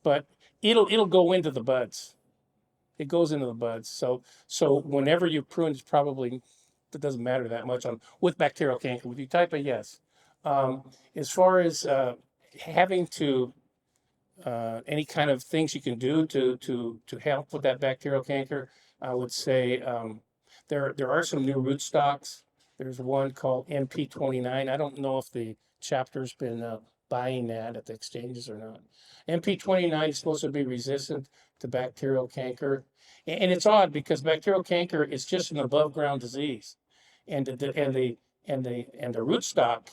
but it'll go into the buds. It goes into the buds. So whenever you prune, it doesn't matter that much with bacterial canker. With Eutypa, yes. As far as having to any kind of things you can do to help with that bacterial canker, I would say there are some new rootstocks. There's one called MP29. I don't know if the chapter's been buying that at the exchanges or not. MP29 is supposed to be resistant to bacterial canker, and it's odd because bacterial canker is just an above ground disease, and the rootstock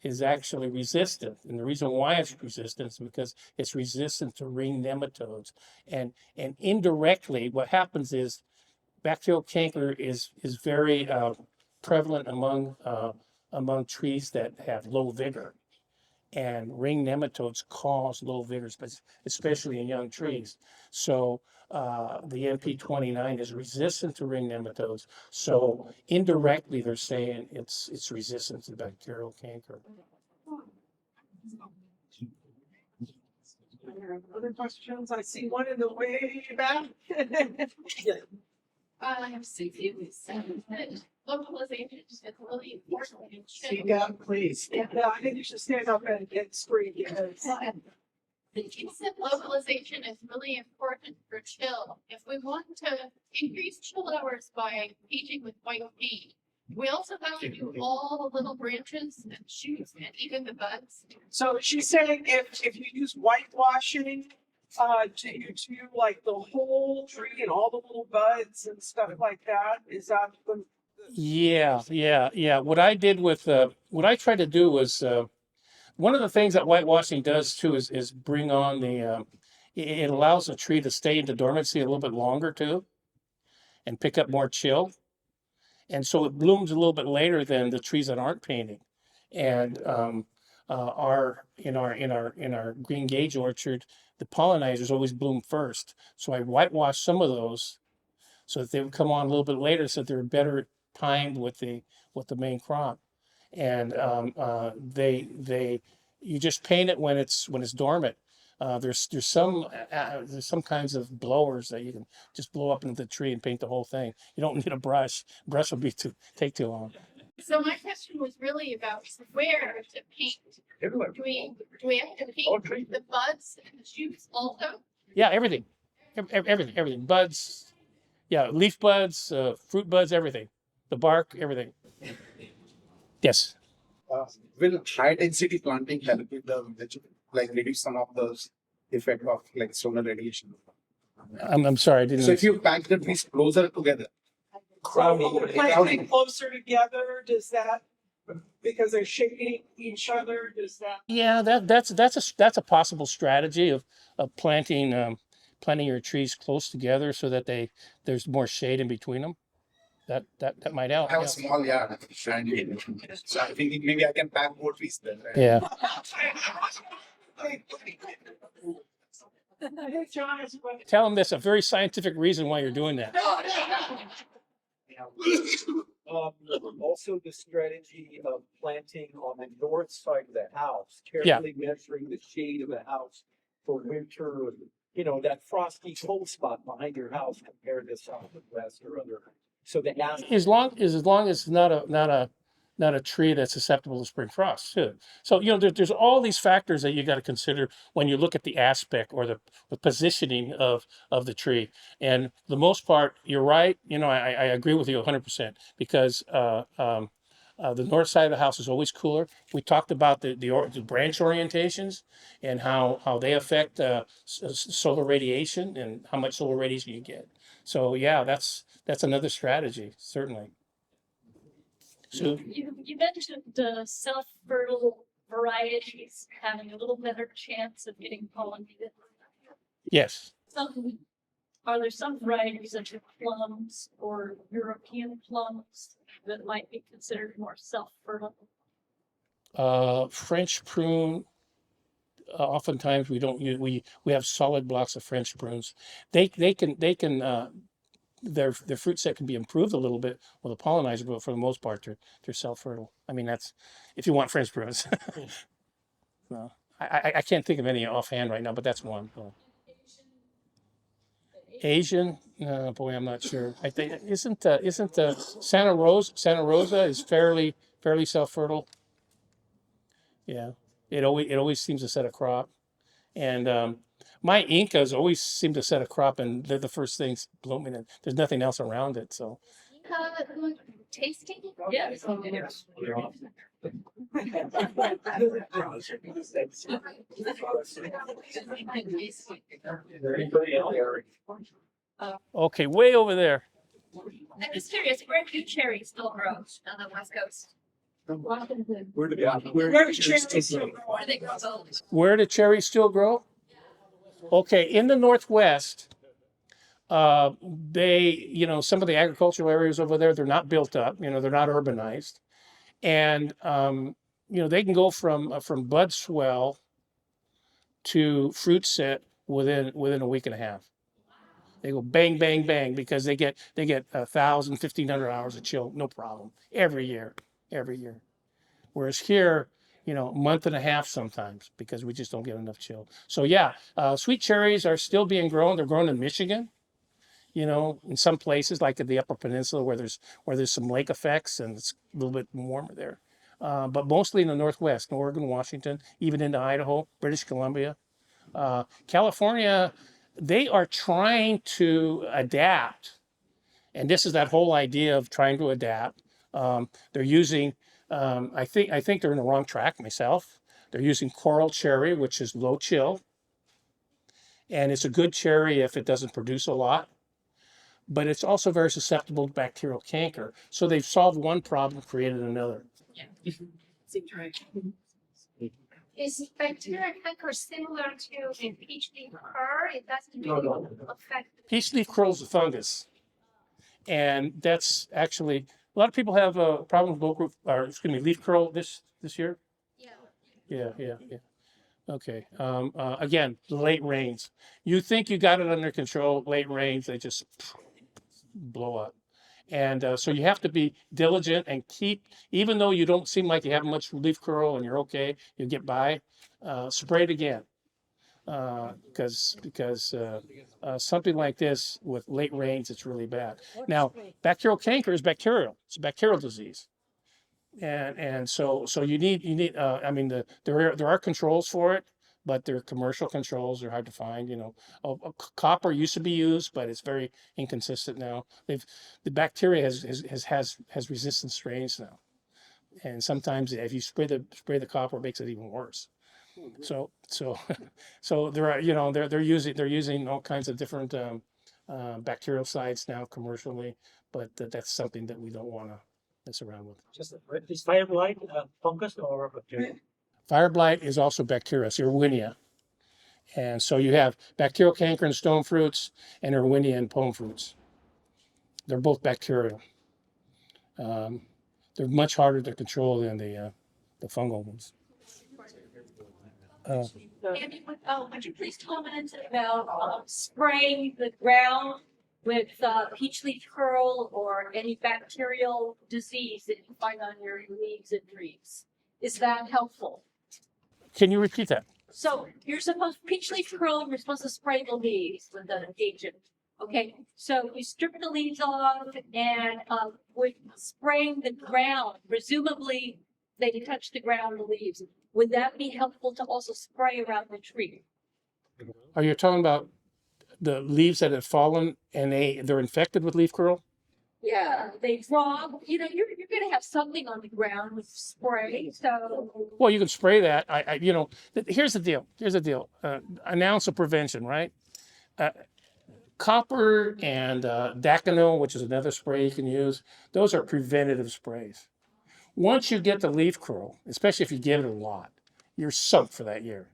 is actually resistant. And the reason why it's resistant is because it's resistant to ring nematodes. And indirectly, what happens is bacterial canker is very prevalent among trees that have low vigor. And ring nematodes cause low vigor, especially in young trees. So the MP29 is resistant to ring nematodes. So indirectly, they're saying it's resistant to bacterial canker. Other questions? I see one in the way back. I have 60 localization is really important. Speak up, please. Yeah, I think you should stand up and scream. Because... Localization is really important for chill. If we want to increase chill hours by aging with white paint, we also have to do all the little branches and shoots and even the buds. So she's saying if you use whitewashing, do you do like the whole tree and all the little buds and stuff like that? Is that the Yeah. What I tried to do was one of the things that whitewashing does too is bring on it allows the tree to stay into dormancy a little bit longer too, and pick up more chill, and so it blooms a little bit later than the trees that aren't painted. And in our green gage orchard, the pollinizers always bloom first, so I whitewashed some of those so that they would come on a little bit later, so they're better timed with the main crop, and you just paint it when it's dormant. There's some kinds of blowers that you can just blow up into the tree and paint the whole thing. You don't need a brush. Brush would take too long. So my question was really about where to paint. Do we have to paint the buds and the shoots also? Yeah, everything, everything. Buds, yeah, leaf buds, fruit buds, everything. The bark, everything. Yes. Will high density planting help with the like reduce some of those effect of like solar radiation? I'm sorry, I didn't. So if you pack the trees closer together, Planting closer together, does that, because they're shading each other, does that? Yeah, that's a possible strategy of planting your trees close together so that there's more shade in between them. That might help. I have Yeah. a small yard, and so I'm thinking maybe I can pack more trees there. Right? Yeah. Hey, John, it's what- Tell them there's a very scientific reason why you're doing that. Also the strategy of planting on the north side of the house, carefully measuring the shade of the house for winter, that frosty cold spot behind your house compared to south and west or other. So the As long as it's not a tree that's susceptible to spring frost too. So there's all these factors that you got to consider when you look at the aspect or the positioning of the tree. And the most part, you're right. I agree with you 100% because the north side of the house is always cooler. We talked about the branch orientations and how they affect solar radiation and how much solar radiation you get. So yeah, that's another strategy, certainly. So You mentioned self-fertile varieties having a little better chance of getting pollinated. yes. Are there some varieties of plums or European plums that might be considered more self-fertile? French prune. Oftentimes we don't use we have solid blocks of French prunes. They can their fruit set can be improved a little bit with a pollinizer, but for the most part they're self-fertile. I mean that's if you want French prunes. No, I can't think of any offhand right now, but that's one. Asian, boy, I'm not sure. I think isn't Santa Rosa is fairly self-fertile. Yeah, it always seems to set a crop, and my Incas always seem to set a crop, and they're the first things blooming, and there's nothing else around it. So Tasting? Yes. okay, way over there. I'm just curious, where do cherries still grow on the West Coast? Where do cherries still grow? Where do they grow both? Where do cherries still grow? Okay, in the Northwest, some of the agricultural areas over there, they're not built up, they're not urbanized. And, they can go from bud swell to fruit set within a week and a half. They go bang, bang, bang because they get 1,000, 1,500 hours of chill, no problem, every year. Whereas here, a month and a half sometimes because we just don't get enough chill. So yeah, sweet cherries are still being grown. They're grown in Michigan, in some places like at the Upper Peninsula where there's some lake effects and it's a little bit warmer there. But mostly in the Northwest, Oregon, Washington, even into Idaho, British Columbia. California, they are trying to adapt. And this is that whole idea of trying to adapt. They're using, I think they're in the wrong track myself. They're using coral cherry, which is low chill. And it's a good cherry if it doesn't produce a lot. But it's also very susceptible to bacterial canker. So they've solved one problem, created another. Is bacterial canker similar to a peach leaf curl? It doesn't really affect. Peach leaf curl is a fungus. And that's actually, a lot of people have a problem with leaf curl this year. Yeah. Okay. Again, late rains. You think you got it under control, late rains, they just blow up. And so you have to be diligent and keep, even though you don't seem like you have much leaf curl and you're okay, you get by, spray it again. Because something like this with late rains, it's really bad. Now, bacterial canker is bacterial. It's a bacterial disease. And so you need I mean there are controls for it, but they're commercial controls. They're hard to find. Copper used to be used, but it's very inconsistent now. The bacteria has resistant strains now, and sometimes if you spray the copper, it makes it even worse. So so there are they're using all kinds of different bactericides now commercially, but that's something that we don't want to mess around with. Just, is fire blight fungus or bacteria? Fire blight is also bacteria, it's Irwinia. And so you have bacterial canker in stone fruits and Irwinia in pome fruits. They're both bacterial. They're much harder to control than the fungal ones. Andy, would you please comment about spraying the ground with peach leaf curl or any bacterial disease that you find on your leaves and trees? Is that helpful? Can you repeat that? So you're supposed peach leaf curl, you're supposed to spray the leaves with an agent. Okay, so you strip the leaves off and with spraying the ground, presumably they touch the ground, the leaves. Would that be helpful to also spray around the tree? Are you talking about the leaves that have fallen and they're infected with leaf curl? Yeah, they draw, you're gonna have something on the ground with spray, so. Well, you can spray that. Here's the deal. An ounce of prevention, right? Copper and Daconil, which is another spray you can use, those are preventative sprays. Once you get the leaf curl, especially if you give it a lot, you're soaked for that year.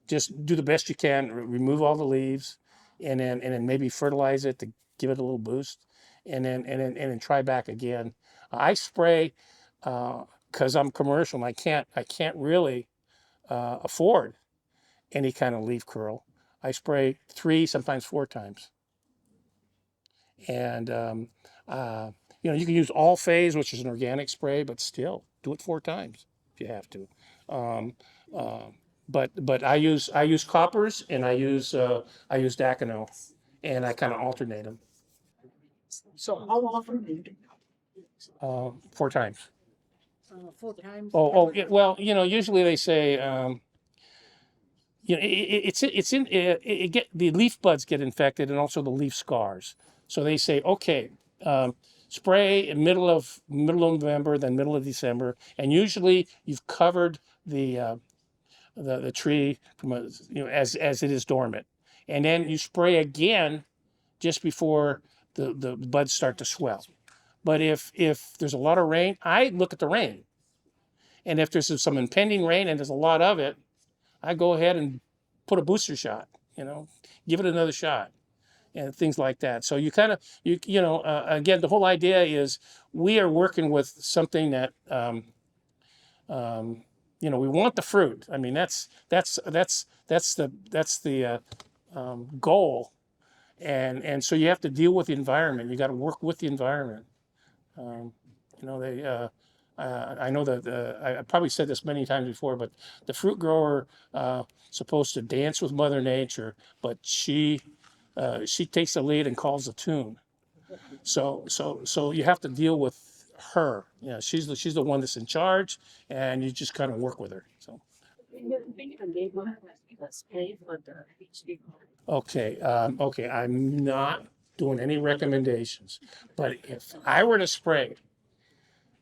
Just do the best you can, remove all the leaves, and then maybe fertilize it to give it a little boost, and then try back again. I spray because I'm commercial and I can't really afford any kind of leaf curl. I spray 3, sometimes 4 times. And you can use all phase, which is an organic spray, but still do it 4 times if you have to. But I use coppers and I use Daconil, and I kind of alternate them. So how often do you do 4 times. 4 times. Well, usually they say, the leaf buds get infected and also the leaf scars. So they say, okay, spray in middle of November, then middle of December, and usually you've covered the tree from as it is dormant, and then you spray again just before the buds start to swell. But if there's a lot of rain, I look at the rain, and if there's some impending rain and there's a lot of it, I go ahead and put a booster shot. Give it another shot. And things like that. So you kind of, again, the whole idea is we are working with something that, we want the fruit. I mean, that's the goal. And so you have to deal with the environment. You got to work with the environment. I know that I probably said this many times before, but the fruit grower supposed to dance with Mother Nature, but she takes the lead and calls the tune. So you have to deal with her. She's the one that's in charge, and you just kind of work with her. So. Okay. I'm not doing any recommendations, but if I were to spray,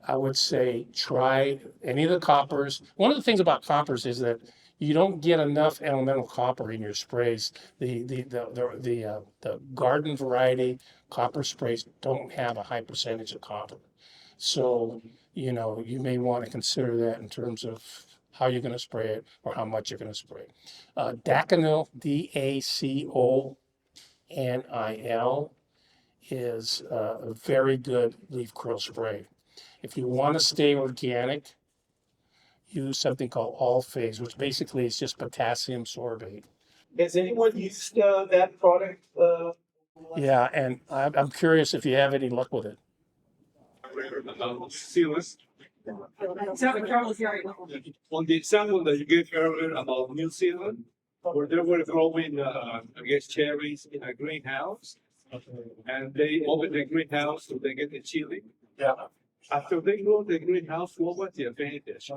I would say try any of the coppers. One of the things about coppers is that you don't get enough elemental copper in your sprays. The garden variety copper sprays don't have a high percentage of copper. So, you may want to consider that in terms of how you're going to spray it or how much you're going to spray. Daconil, Daconil, is a very good leaf curl spray. If you want to stay organic, use something called all phase, which basically is just potassium sorbate. Has anyone used that product? Yeah, and I'm curious if you have any luck with it. sealant. On the example that you gave earlier about New Zealand, where they were growing, I guess, cherries in a greenhouse, and they open the greenhouse so they get the chili. Yeah. After they grow the greenhouse, what was the advantage?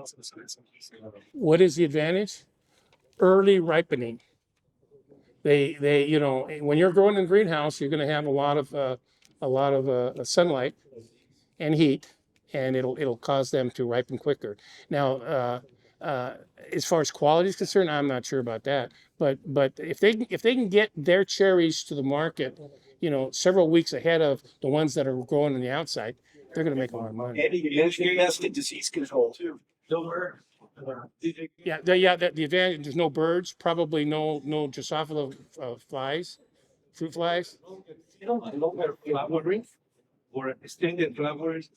What is the advantage? Early ripening. They, you know, when you're growing in a greenhouse, you're going to have a lot of sunlight and heat, and it'll cause them to ripen quicker. Now, as far as quality is concerned, I'm not sure about that. But if they can get their cherries to the market, you know, several weeks ahead of the ones that are growing on the outside, they're going to make a lot of money. And you invested disease control too. Yeah, the advantage, there's no birds, probably no Drosophila flies, fruit flies. You don't have flowering or extended flowers.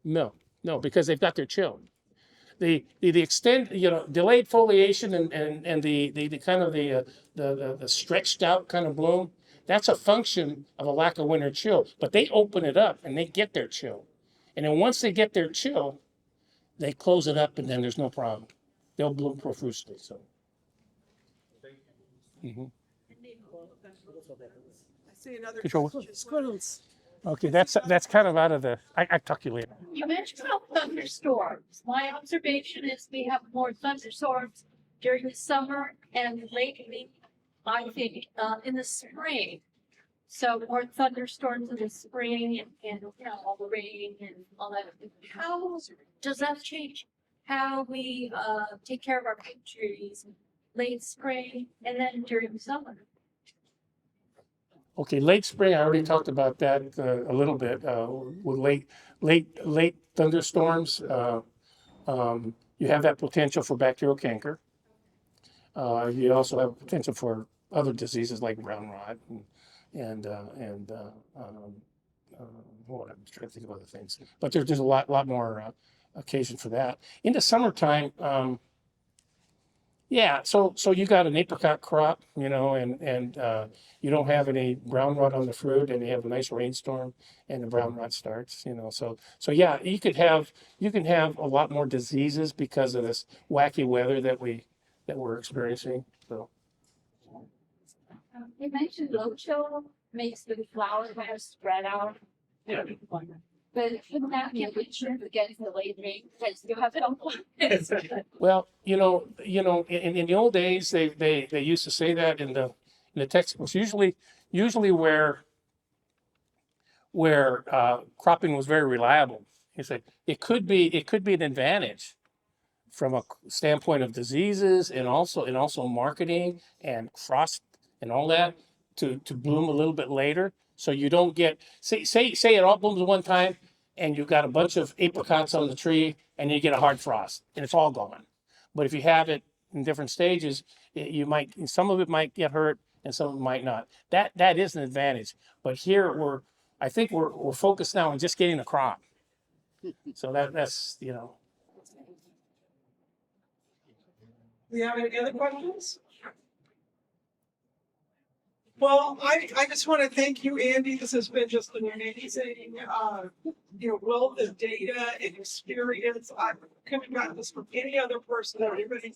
No, because they've got their chill. The extent, you know, delayed foliation and the kind of the stretched out kind of bloom, that's a function of a lack of winter chill. But they open it up and they get their chill. And then once they get their chill, they close it up and then there's no problem. They'll bloom profusely. So. Mm-hmm. I see another Control. question. Squirrels. Okay, that's kind of out of the. I talk to you later. You mentioned about thunderstorms. My observation is we have more thunderstorms during the summer and lately, I think, in the spring. So more thunderstorms in the spring and you know, all the rain and all that. How does that change how we take care of our big trees late spring and then during the summer? Okay, late spring. I already talked about that a little bit. With late thunderstorms, you have that potential for bacterial canker. You also have potential for other diseases like brown rot and well, I'm trying to think of other things. But there's a lot more occasion for that. In the summertime, yeah, so you got an apricot crop, you know, and you don't have any brown rot on the fruit, and you have a nice rainstorm, and the brown rot starts, you know. So yeah, you can have a lot more diseases because of this wacky weather that we're experiencing. So. You mentioned low chill makes the flower kind of spread out. Yeah. But shouldn't that be a good trip against the late rain because you have no Well, you know, in the old days, they used to say that in the textbooks. Usually where cropping was very reliable. You say it could be an advantage from a standpoint of diseases and also marketing and frost and all that to bloom a little bit later. So you don't get say it all blooms at one time and you've got a bunch of apricots on the tree and you get a hard frost and it's all gone. But if you have it in different stages, some of it might get hurt and some of it might not. That is an advantage. But here I think we're focused now on just getting the crop. So that's, you know. We have any other questions? Well, I just want to thank you, Andy. This has been just an amazing, wealth of data and experience. I couldn't have gotten this from any other person. Everybody.